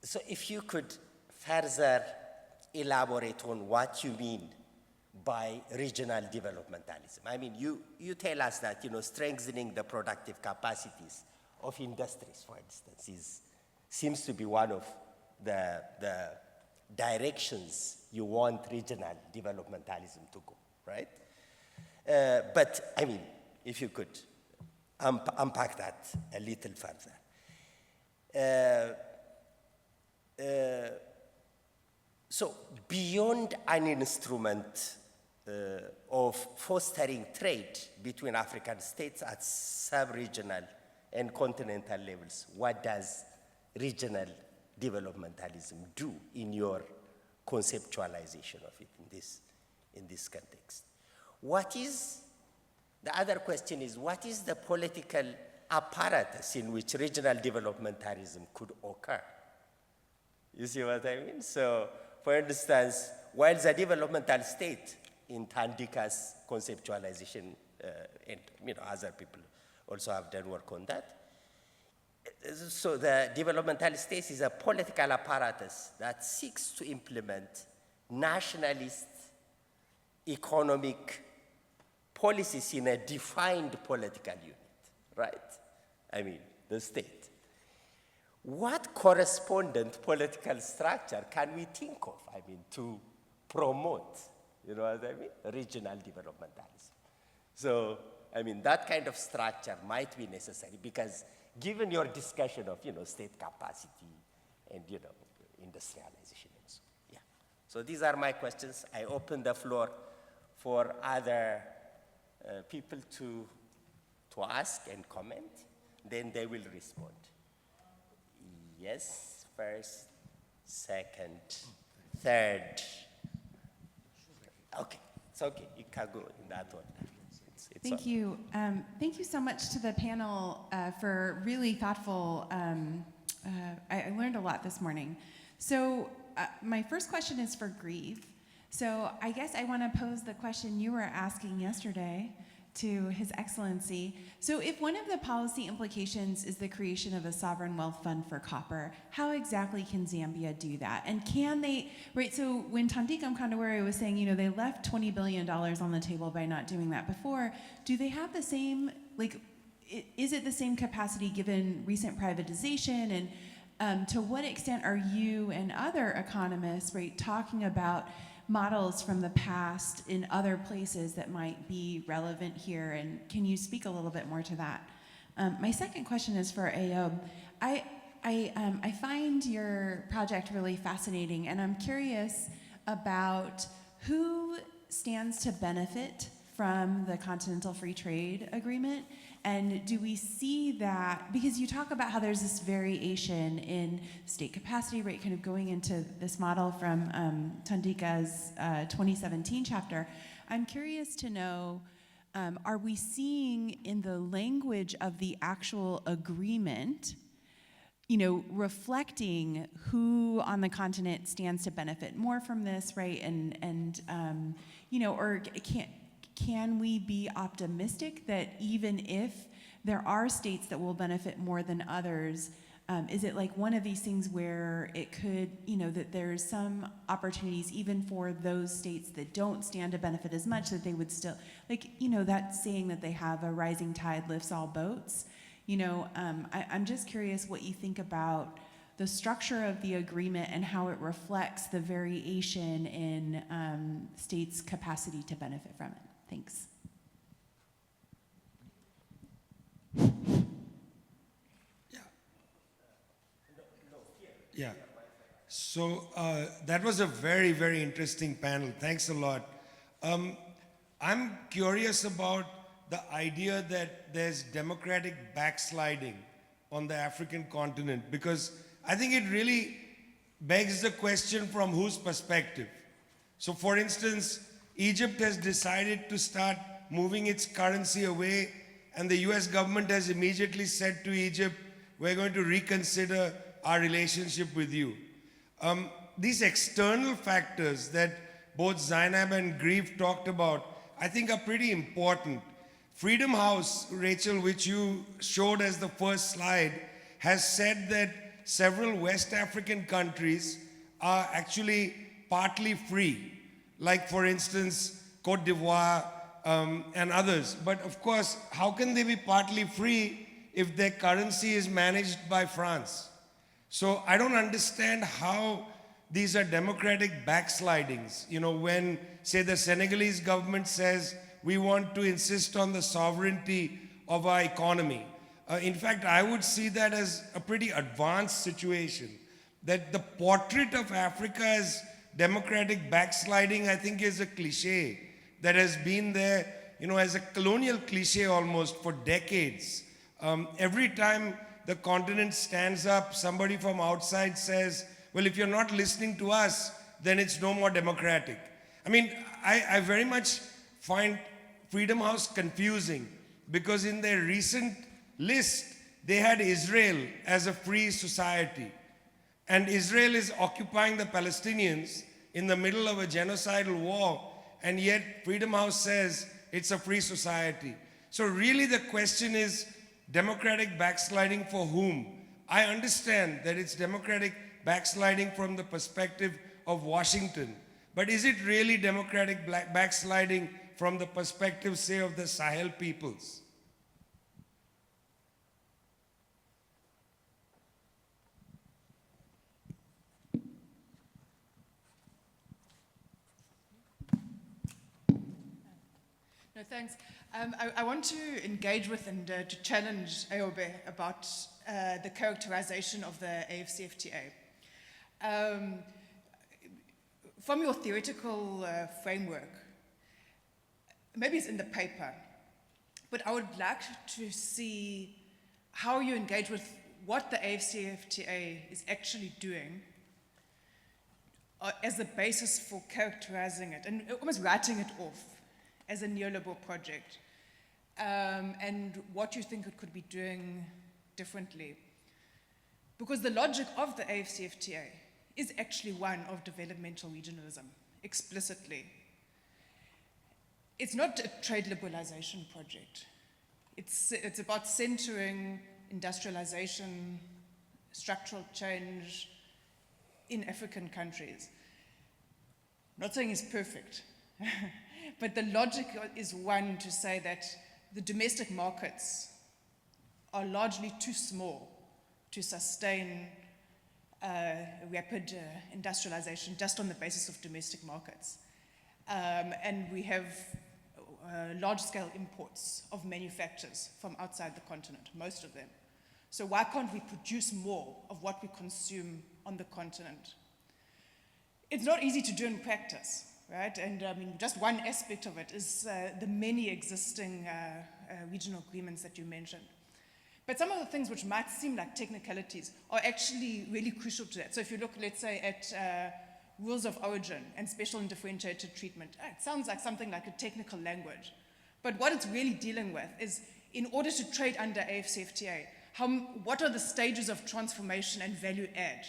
so if you could further elaborate on what you mean by regional developmentalism. You tell us that, strengthening the productive capacities of industries, for instance, seems to be one of the directions you want regional developmentalism to go, right? But, if you could unpack that a little further. So beyond an instrument of fostering trade between African states at sub-regional and continental levels, what does regional developmentalism do in your conceptualization of it in this context? The other question is, what is the political apparatus in which regional developmentalism could occur? You see what I mean? So, for instance, while the developmental state in Thandika's conceptualization, and other people also have done work on that. So the developmental state is a political apparatus that seeks to implement nationalist economic policies in a defined political unit, right? I mean, the state. What correspondent political structure can we think of, to promote, what I mean, regional developmentalism? So, that kind of structure might be necessary because given your discussion of, state capacity and, industrialization and so on. Yeah. So these are my questions. I open the floor for other people to ask and comment, then they will respond. Yes, first, second, third. Okay, it's okay, you can go in that one. Thank you. Thank you so much to the panel for really thoughtful, I learned a lot this morning. So my first question is for Grieve. So I guess I want to pose the question you were asking yesterday to His Excellency. So if one of the policy implications is the creation of a sovereign wealth fund for copper, how exactly can Zambia do that? And can they, right, so when Thandika Mkandawire was saying, they left $20 billion on the table by not doing that before, do they have the same, is it the same capacity given recent privatization? And to what extent are you and other economists, right, talking about models from the past in other places that might be relevant here, and can you speak a little bit more to that? My second question is for Ayalew. I find your project really fascinating, and I'm curious about who stands to benefit from the Continental Free Trade Agreement, and do we see that, because you talk about how there's this variation in state capacity, right, kind of going into this model from Thandika's 2017 chapter. I'm curious to know, are we seeing in the language of the actual agreement, reflecting who on the continent stands to benefit more from this, right, and or can we be optimistic that even if there are states that will benefit more than others, is it like one of these things where it could, that there's some opportunities even for those states that don't stand to benefit as much that they would still, that saying that they have a rising tide lifts all boats. I'm just curious what you think about the structure of the agreement and how it reflects the variation in states' capacity to benefit from it. Thanks. Yeah. So that was a very, very interesting panel. Thanks a lot. I'm curious about the idea that there's democratic backsliding on the African continent, because I think it really begs the question from whose perspective. So for instance, Egypt has decided to start moving its currency away, and the US government has immediately said to Egypt, we're going to reconsider our relationship with you. These external factors that both Zaynab and Grieve talked about, I think are pretty important. Freedom House, Rachel, which you showed as the first slide, has said that several West African countries are actually partly free, like for instance, Cote d'Ivoire and others. But of course, how can they be partly free if their currency is managed by France? So I don't understand how these are democratic backslidings. When, say, the Senegalese government says, we want to insist on the sovereignty of our economy. In fact, I would see that as a pretty advanced situation. That the portrait of Africa as democratic backsliding, I think, is a cliche that has been there, as a colonial cliche almost for decades. Every time the continent stands up, somebody from outside says, well, if you're not listening to us, then it's no more democratic. I mean, I very much find Freedom House confusing because in their recent list, they had Israel as a free society. And Israel is occupying the Palestinians in the middle of a genocidal war, and yet Freedom House says it's a free society. So really the question is democratic backsliding for whom? I understand that it's democratic backsliding from the perspective of Washington, but is it really democratic backsliding from the perspective, say, of the Sahel peoples? No, thanks. I want to engage with and to challenge Ayobe about the characterization of the AFCFTA. From your theoretical framework, maybe it's in the paper, but I would like to see how you engage with what the AFCFTA is actually doing as the basis for characterizing it and almost writing it off as a neoliberal project, and what you think it could be doing differently. Because the logic of the AFCFTA is actually one of developmental regionalism, explicitly. It's not a trade liberalization project. It's about centering industrialization, structural change in African countries. I'm not saying it's perfect, but the logic is one to say that the domestic markets are largely too small to sustain rapid industrialization just on the basis of domestic markets. And we have large-scale imports of manufacturers from outside the continent, most of them. So why can't we produce more of what we consume on the continent? It's not easy to do in practice, right? And I mean, just one aspect of it is the many existing regional agreements that you mentioned. But some of the things which might seem like technicalities are actually really crucial to that. So if you look, let's say, at rules of origin and special and differentiated treatment, it sounds like something like a technical language. But what it's really dealing with is, in order to trade under AFCFTA, what are the stages of transformation and value add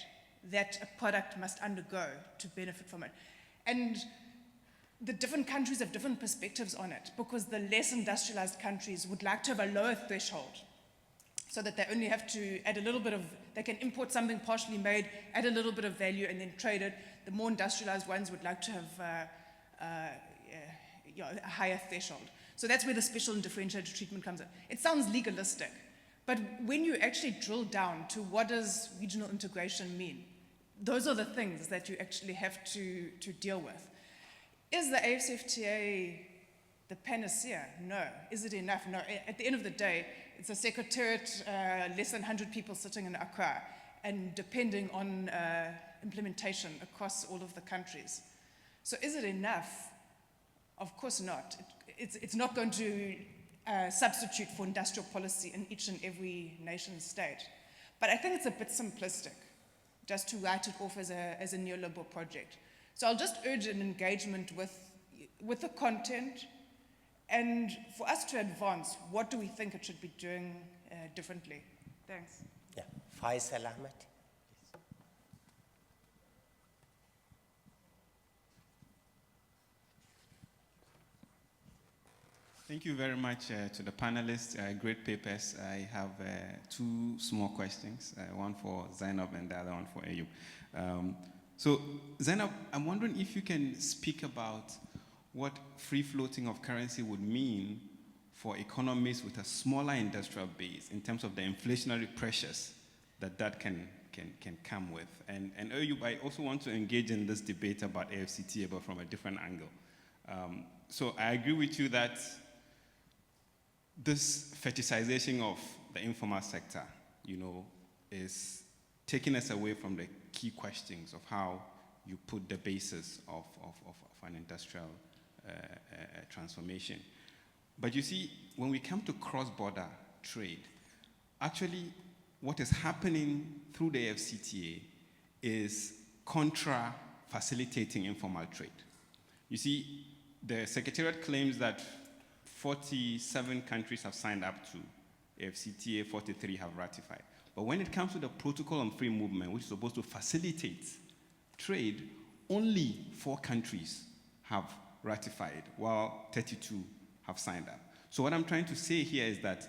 that a product must undergo to benefit from it? And the different countries have different perspectives on it, because the less industrialized countries would like to have a lower threshold, so that they only have to add a little bit of, they can import something partially made, add a little bit of value, and then trade it. The more industrialized ones would like to have a higher threshold. So that's where the special and differentiated treatment comes in. It sounds legalistic, but when you actually drill down to what does regional integration mean, those are the things that you actually have to deal with. Is the AFCFTA the panacea? No. Is it enough? No. At the end of the day, it's a secretariat, less than 100 people sitting in Accra, and depending on implementation across all of the countries. So is it enough? Of course not. It's not going to substitute for industrial policy in each and every nation state. But I think it's a bit simplistic just to write it off as a neoliberal project. So I'll just urge an engagement with the content, and for us to advance, what do we think it should be doing differently? Thanks. Yeah, Faisal Ahmed. Thank you very much to the panelists. Great papers. I have two small questions, one for Zaynab and the other one for Ayub. So Zaynab, I'm wondering if you can speak about what free floating of currency would mean for economies with a smaller industrial base in terms of the inflationary pressures that can come with. And Ayub, I also want to engage in this debate about AFCTA, but from a different angle. So I agree with you that this fetishization of the informal sector, is taking us away from the key questions of how you put the basis of an industrial transformation. But you see, when we come to cross-border trade, actually what is happening through the AfCFTA is facilitating informal trade. You see, the Secretariat claims that 47 countries have signed up to AfCFTA, 43 have ratified. But when it comes to the Protocol on Free Movement, which is supposed to facilitate trade, only 4 countries have ratified, while 32 have signed up. So what I'm trying to say here is that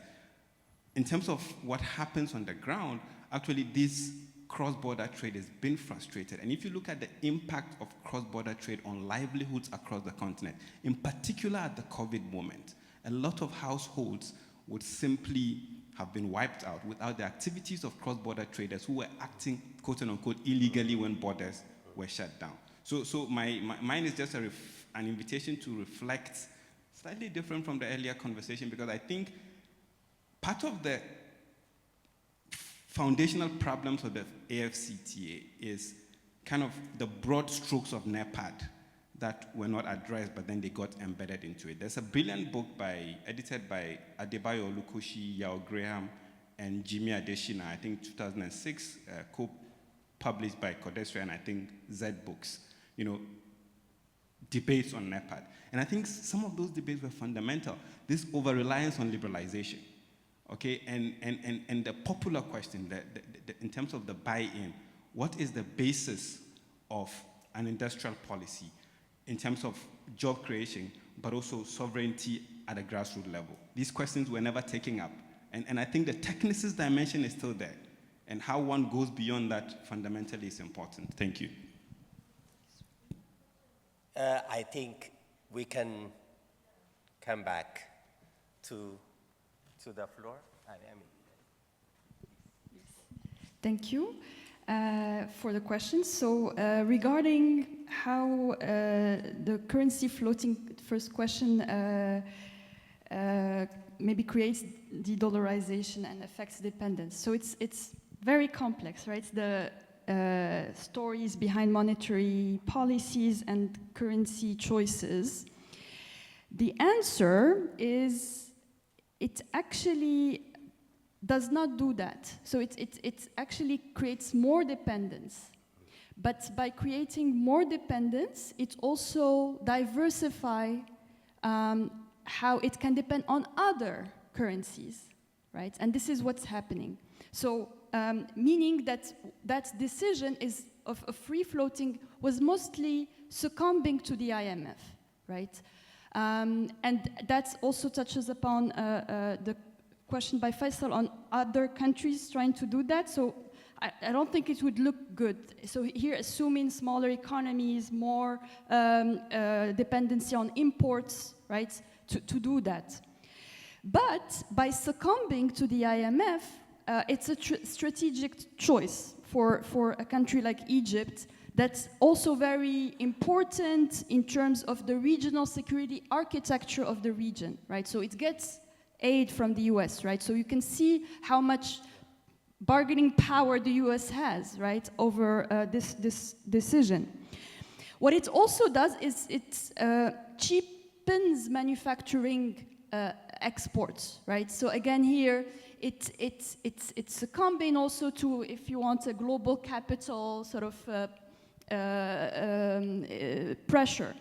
in terms of what happens on the ground, actually this cross-border trade has been frustrated. And if you look at the impact of cross-border trade on livelihoods across the continent, in particular at the COVID moment, a lot of households would simply have been wiped out without the activities of cross-border traders who were acting, quote-unquote, illegally when borders were shut down. So mine is just an invitation to reflect slightly different from the earlier conversation, because I think part of the foundational problems of the AfCFTA is kind of the broad strokes of NEPAD that were not addressed, but then they got embedded into it. There's a brilliant book edited by Adebayo Olukoshi, Yao Graham, and Jimmy Adeshina, I think 2006, co-published by Codestra and I think Z Books, debates on NEPAD. And I think some of those debates were fundamental. This over-reliance on liberalization, okay? And the popular question, in terms of the buy-in, what is the basis of an industrial policy in terms of job creation, but also sovereignty at a grassroots level? These questions were never taken up. And I think the technicist dimension is still there. And how one goes beyond that fundamentally is important. Thank you. I think we can come back to the floor. Thank you for the questions. So regarding how the currency floating, first question, maybe creates de-dollarization and affects dependence. So it's very complex, right? The stories behind monetary policies and currency choices. The answer is it actually does not do that. So it actually creates more dependence. But by creating more dependence, it also diversifies how it can depend on other currencies, right? And this is what's happening. So meaning that that decision is of free floating was mostly succumbing to the IMF, right? And that also touches upon the question by Faisal on other countries trying to do that. So I don't think it would look good. So here, assuming smaller economies, more dependency on imports, right, to do that. But by succumbing to the IMF, it's a strategic choice for a country like Egypt that's also very important in terms of the regional security architecture of the region, right? So it gets aid from the US, right? So you can see how much bargaining power the US has, right, over this decision. What it also does is it cheapens manufacturing exports, right? So again here, it's succumbing also to, if you want, a global capital sort of pressure.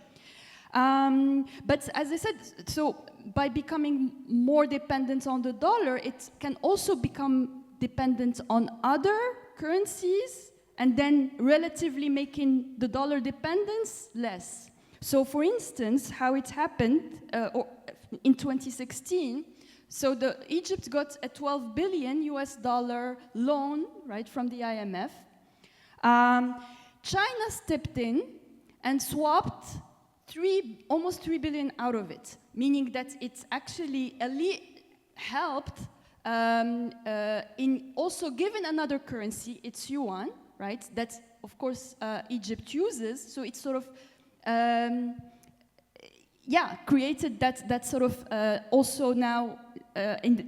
But as I said, so by becoming more dependent on the dollar, it can also become dependent on other currencies and then relatively making the dollar dependence less. So for instance, how it happened in 2016, so Egypt got a $12 billion loan, right, from the IMF. China stepped in and swapped almost $3 billion out of it, meaning that it's actually helped in also given another currency, it's yuan, right, that of course Egypt uses, so it's sort of created that sort of also now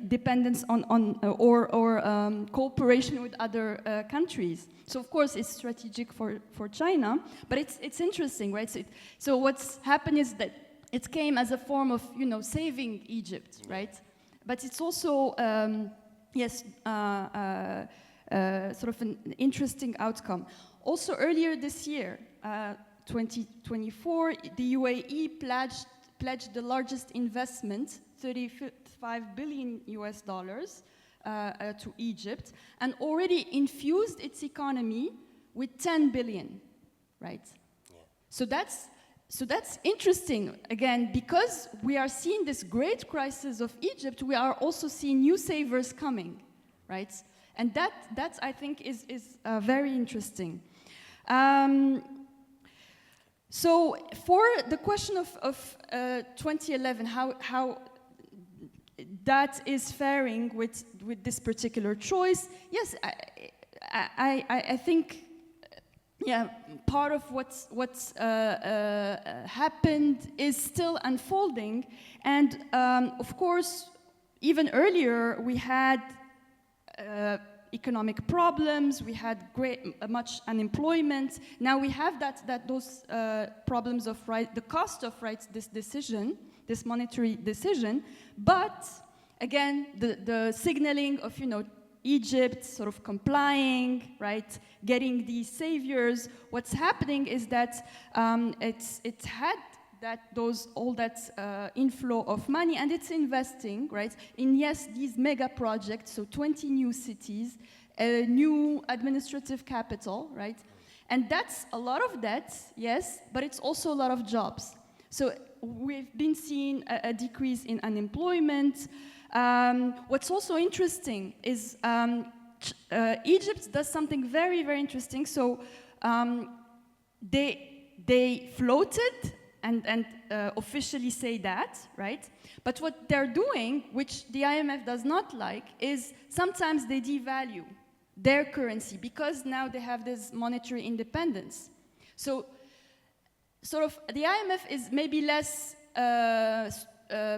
dependence on cooperation with other countries. So of course it's strategic for China, but it's interesting, right? So what's happened is that it came as a form of, you know, saving Egypt, right? But it's also, sort of an interesting outcome. Also earlier this year, 2024, the UAE pledged the largest investment, $35 billion to Egypt, and already infused its economy with 10 billion, right? Yeah. So that's interesting, again, because we are seeing this great crisis of Egypt, we are also seeing new savers coming, right? And that I think is very interesting. So for the question of 2011, how that is faring with this particular choice, yes, I think, yeah, part of what's happened is still unfolding, and of course, even earlier we had economic problems, we had much unemployment. Now we have those problems of the cost of this monetary decision, but again, the signaling of, you know, Egypt sort of complying, right, getting these saviors. What's happening is that it's had all that inflow of money, and it's investing, right, in, yes, these mega projects, so 20 new cities, a new administrative capital, right? And that's a lot of debt, yes, but it's also a lot of jobs. So we've been seeing a decrease in unemployment. What's also interesting is Egypt does something very, very interesting. So they floated and officially say that, right? But what they're doing, which the IMF does not like, is sometimes they devalue their currency because now they have this monetary independence. So sort of the IMF is maybe less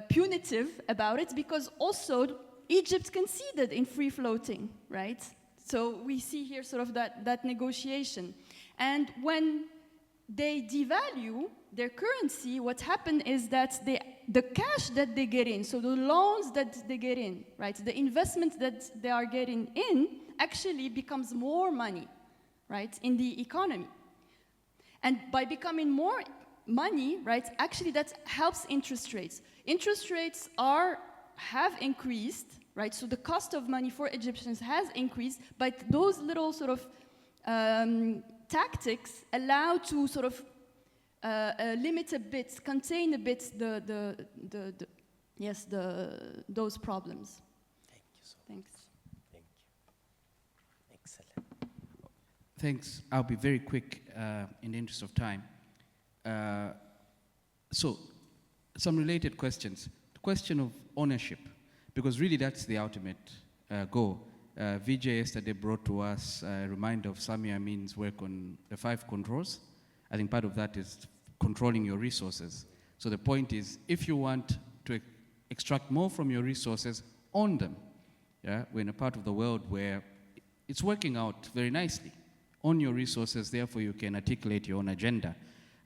punitive about it because also Egypt conceded in free floating, right? So we see here sort of that negotiation. And when they devalue their currency, what happened is that the cash that they get in, so the loans that they get in, right, the investment that they are getting in actually becomes more money, right, in the economy. And by becoming more money, right, actually that helps interest rates. Interest rates have increased, right, so the cost of money for Egyptians has increased, but those little sort of tactics allow to sort of limit a bit, contain a bit those problems. Thank you so much. Thanks. Thank you. Excellent. Thanks. I'll be very quick in the interest of time. So, some related questions. The question of ownership, because really that's the ultimate goal. Vijay yesterday brought to us a reminder of Sami Amin's work on the 5 controls. I think part of that is controlling your resources. So the point is, if you want to extract more from your resources, own them. Yeah? We're in a part of the world where it's working out very nicely. Own your resources, therefore you can articulate your own agenda.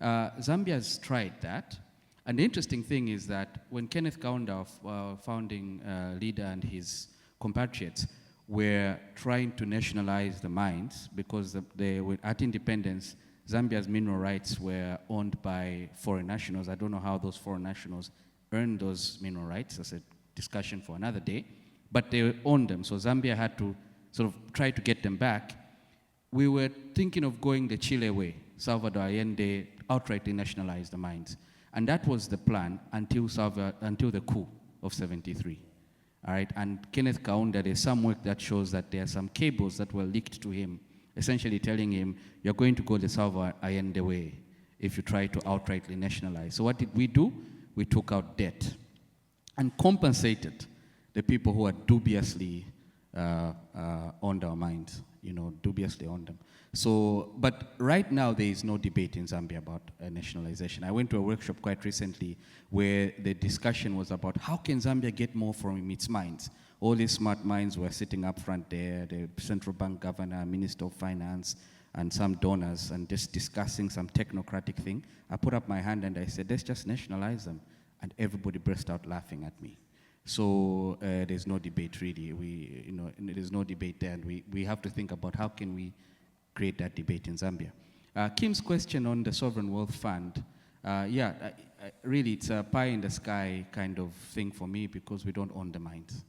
Zambia has tried that. And the interesting thing is that when Kenneth Kaunda, founding leader, and his compatriots were trying to nationalize the mines, because at independence, Zambia's mineral rights were owned by foreign nationals. I don't know how those foreign nationals earned those mineral rights. That's a discussion for another day. But they owned them, so Zambia had to sort of try to get them back. We were thinking of going the Chile way. Salvador Allende outrightly nationalized the mines. And that was the plan until the coup of '73. All right, and Kenneth Kaunda, there's some work that shows that there are some cables that were leaked to him, essentially telling him, you're going to go the Salvador Allende way if you try to outrightly nationalize. So what did we do? We took out debt and compensated the people who are dubiously owned our mines, dubiously owned them. So, but right now there is no debate in Zambia about nationalization. I went to a workshop quite recently where the discussion was about how can Zambia get more from its mines. All these smart minds were sitting up front there, the central bank governor, minister of finance, and some donors, and just discussing some technocratic thing. I put up my hand and I said, let's just nationalize them. And everybody burst out laughing at me. So there's no debate really. There's no debate there, and we have to think about how can we create that debate in Zambia. Kim's question on the Sovereign Wealth Fund, really it's a pie in the sky kind of thing for me because we don't own the mines,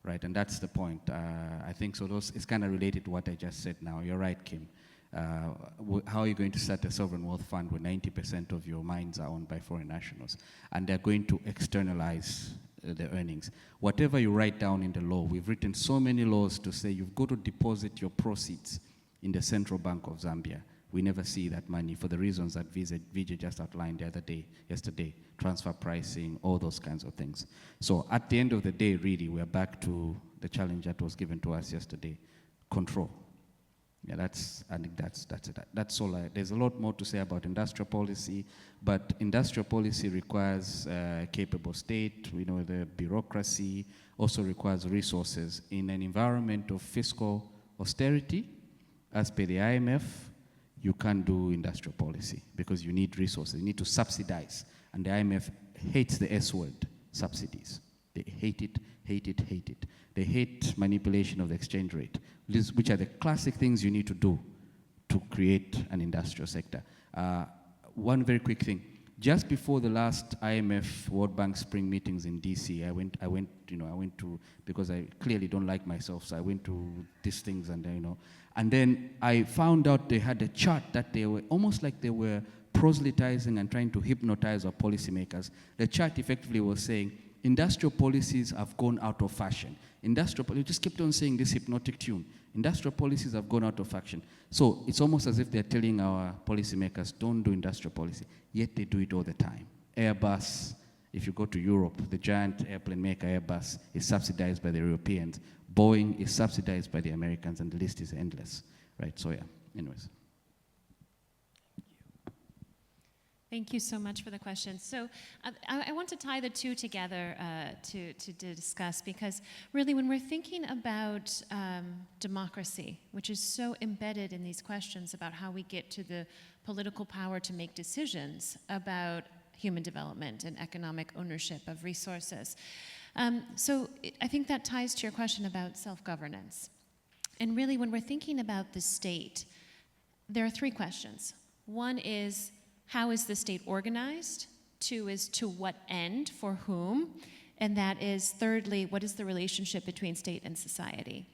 right? And that's the point. I think so. It's kind of related to what I just said now. You're right, Kim. How are you going to set a sovereign wealth fund where 90% of your mines are owned by foreign nationals and they're going to externalize the earnings? Whatever you write down in the law, we've written so many laws to say you've got to deposit your proceeds in the Central Bank of Zambia. We never see that money for the reasons that Vijay just outlined yesterday, transfer pricing, all those kinds of things. So at the end of the day, really, we're back to the challenge that was given to us yesterday, control. Yeah, I think that's it. That's all. There's a lot more to say about industrial policy, but industrial policy requires a capable state. We know the bureaucracy also requires resources. In an environment of fiscal austerity, as per the IMF, you can't do industrial policy because you need resources. You need to subsidize. And the IMF hates the S word, subsidies. They hate it, hate it, hate it. They hate manipulation of the exchange rate, which are the classic things you need to do to create an industrial sector. One very quick thing. Just before the last IMF World Bank spring meetings in DC, I went to, because I clearly don't like myself, so I went to these things and then I found out they had a chart that they were almost like they were proselytizing and trying to hypnotize our policymakers. The chart effectively was saying, industrial policies have gone out of fashion. You just kept on saying this hypnotic tune. Industrial policies have gone out of fashion. So it's almost as if they're telling our policymakers, don't do industrial policy, yet they do it all the time. Airbus, if you go to Europe, the giant airplane maker Airbus is subsidized by the Europeans. Boeing is subsidized by the Americans, and the list is endless, right? So yeah, anyways. Thank you so much for the question. So I want to tie the two together to discuss, because really when we're thinking about democracy, which is so embedded in these questions about how we get to the political power to make decisions about human development and economic ownership of resources. I think that ties to your question about self-governance. And really when we're thinking about the state, there are three questions. One is, how is the state organized? Two is, to what end, for whom? And that is, thirdly, what is the relationship between state and society?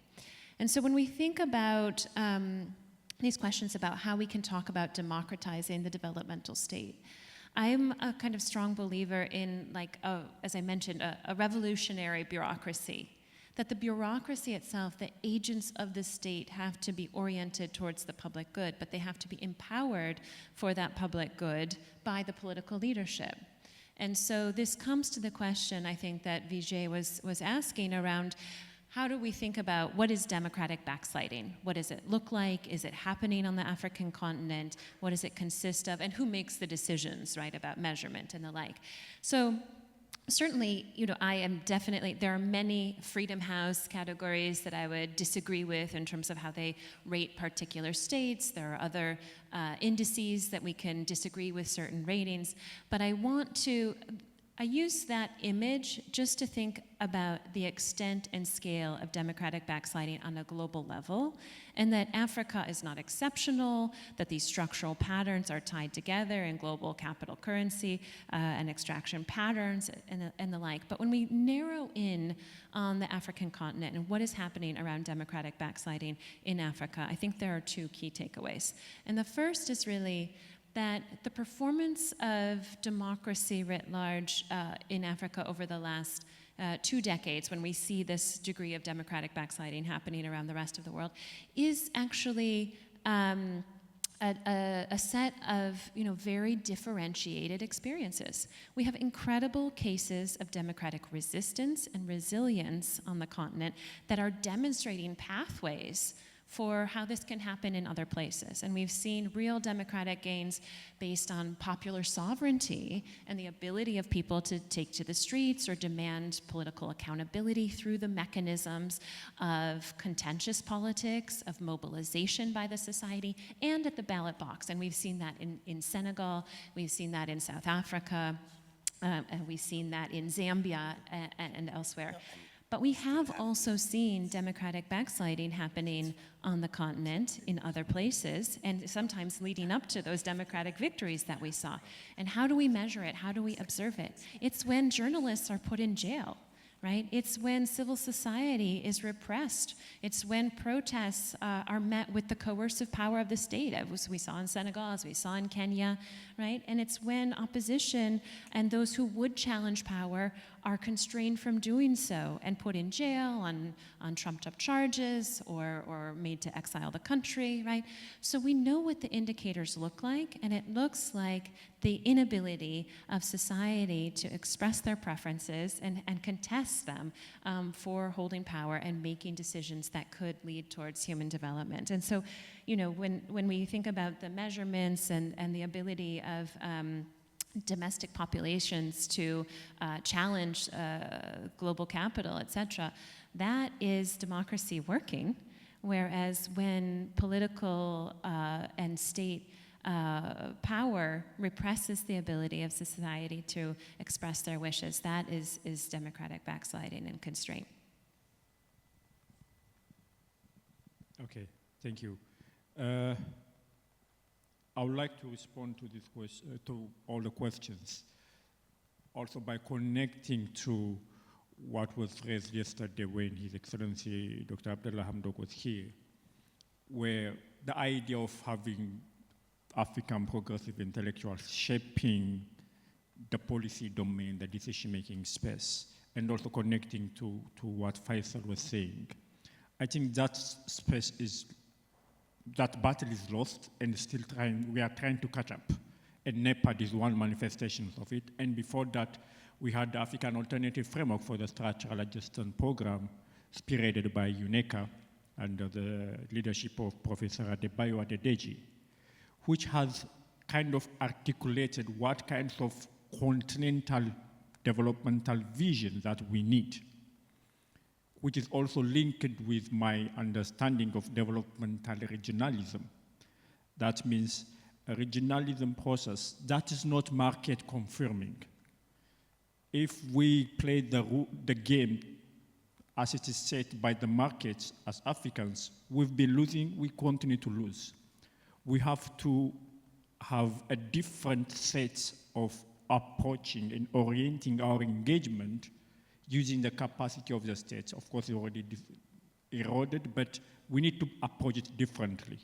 And so when we think about these questions about how we can talk about democratizing the developmental state, I'm a kind of strong believer in, as I mentioned, a revolutionary bureaucracy. That the bureaucracy itself, the agents of the state, have to be oriented towards the public good, but they have to be empowered for that public good by the political leadership. And so this comes to the question, I think, that Vijay was asking around, how do we think about what is democratic backsliding? What does it look like? Is it happening on the African continent? What does it consist of? And who makes the decisions, right, about measurement and the like? So certainly, I am definitely, there are many Freedom House categories that I would disagree with in terms of how they rate particular states. There are other indices that we can disagree with certain ratings. But I use that image just to think about the extent and scale of democratic backsliding on a global level, and that Africa is not exceptional, that these structural patterns are tied together in global capital currency and extraction patterns and the like. But when we narrow in on the African continent and what is happening around democratic backsliding in Africa, I think there are two key takeaways. And the first is really that the performance of democracy writ large in Africa over the last 2 decades, when we see this degree of democratic backsliding happening around the rest of the world, is actually a set of very differentiated experiences. We have incredible cases of democratic resistance and resilience on the continent that are demonstrating pathways for how this can happen in other places. And we've seen real democratic gains based on popular sovereignty and the ability of people to take to the streets or demand political accountability through the mechanisms of contentious politics, of mobilization by the society, and at the ballot box. And we've seen that in Senegal, we've seen that in South Africa, and we've seen that in Zambia and elsewhere. But we have also seen democratic backsliding happening on the continent in other places, and sometimes leading up to those democratic victories that we saw. And how do we measure it? How do we observe it? It's when journalists are put in jail, right? It's when civil society is repressed. It's when protests are met with the coercive power of the state, as we saw in Senegal, as we saw in Kenya, right? And it's when opposition and those who would challenge power are constrained from doing so and put in jail on trumped-up charges or made to exile the country, right? So we know what the indicators look like, and it looks like the inability of society to express their preferences and contest them for holding power and making decisions that could lead towards human development. And so, when we think about the measurements and the ability of domestic populations to challenge global capital, et cetera, that is democracy working. Whereas when political and state power represses the ability of society to express their wishes, that is democratic backsliding and constraint. Okay, thank you. I would like to respond to this to all the questions, also by connecting to what was raised yesterday when His Excellency Dr. Abdullah Hamdok was here, where the idea of having African progressive intellectuals shaping the policy domain, the decision-making space, and also connecting to what Faisal was saying. I think that space that battle is lost, and we are trying to catch up. And NEPAD is one manifestation of it. And before that, we had the African Alternative Framework for the Structural Adjustment Program, spearheaded by UNECA under the leadership of Professor Adebayo Adedeji, which has kind of articulated what kinds of continental developmental vision that we need, which is also linked with my understanding of developmental regionalism. That means a regionalism process that is not market confirming. If we play the game as it is set by the markets as Africans, we've been losing, we continue to lose. We have to have a different set of approaching and orienting our engagement using the capacity of the states. Of course, it already eroded, but we need to approach it differently.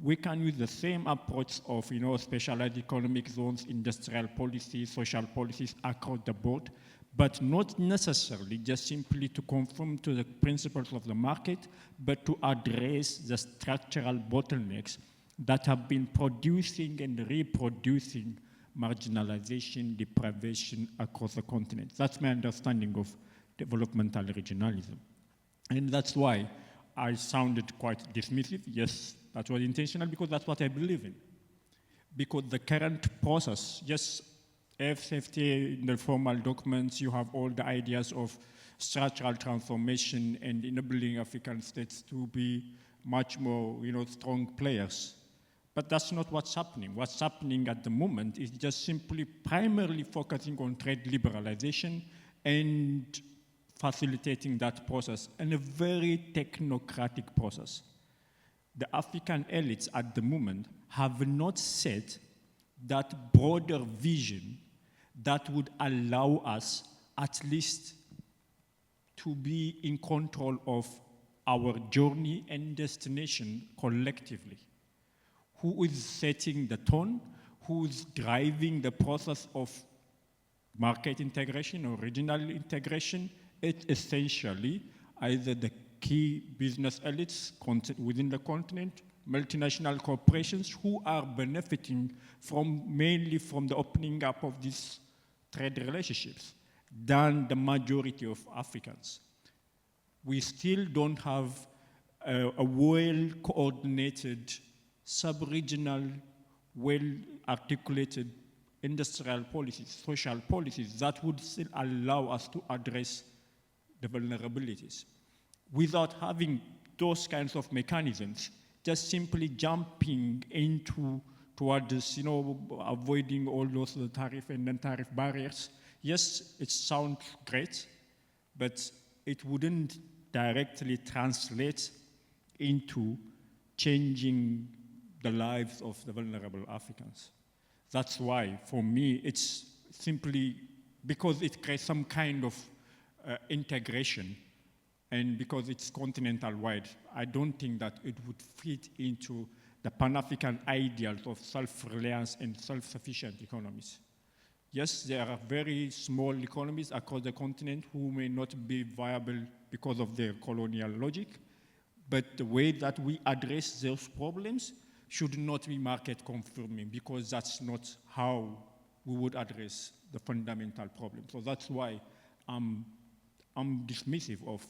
We can use the same approach of specialized economic zones, industrial policies, social policies across the board, but not necessarily just simply to conform to the principles of the market, but to address the structural bottlenecks that have been producing and reproducing marginalization, deprivation across the continent. That's my understanding of developmental regionalism. And that's why I sounded quite dismissive. Yes, that was intentional because that's what I believe in. Because the current process, yes, FCFTA, in the formal documents, you have all the ideas of structural transformation and enabling African states to be much more, strong players. But that's not what's happening. What's happening at the moment is just simply primarily focusing on trade liberalization and facilitating that process in a very technocratic process. The African elites at the moment have not set that broader vision that would allow us at least to be in control of our journey and destination collectively. Who is setting the tone? Who is driving the process of market integration or regional integration? It's essentially either the key business elites within the continent, multinational corporations who are benefiting mainly from the opening up of these trade relationships than the majority of Africans. We still don't have a well-coordinated, sub-regional, well-articulated industrial policies, social policies that would still allow us to address the vulnerabilities. Without having those kinds of mechanisms, just simply jumping towards, avoiding all those tariff and non-tariff barriers. Yes, it sounds great, but it wouldn't directly translate into changing the lives of the vulnerable Africans. That's why, for me, it's simply because it creates some kind of integration, and because it's continental-wide, I don't think that it would fit into the Pan-African ideals of self-reliance and self-sufficient economies. Yes, there are very small economies across the continent who may not be viable because of their colonial logic, but the way that we address those problems should not be market conforming, because that's not how we would address the fundamental problem. So that's why I'm dismissive of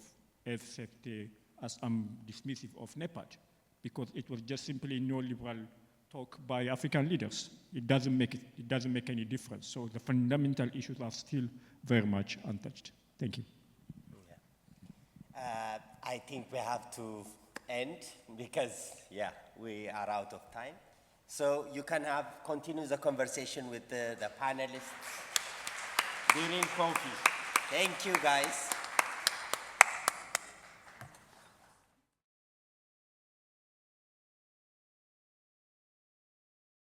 FCFTA as I'm dismissive of NEPAD, because it was just simply neoliberal talk by African leaders. It doesn't make any difference. So the fundamental issues are still very much untouched. Thank you. Yeah. I think we have to end because, we are out of time. So you can continue the conversation with the panelists during coffee. Thank you, guys.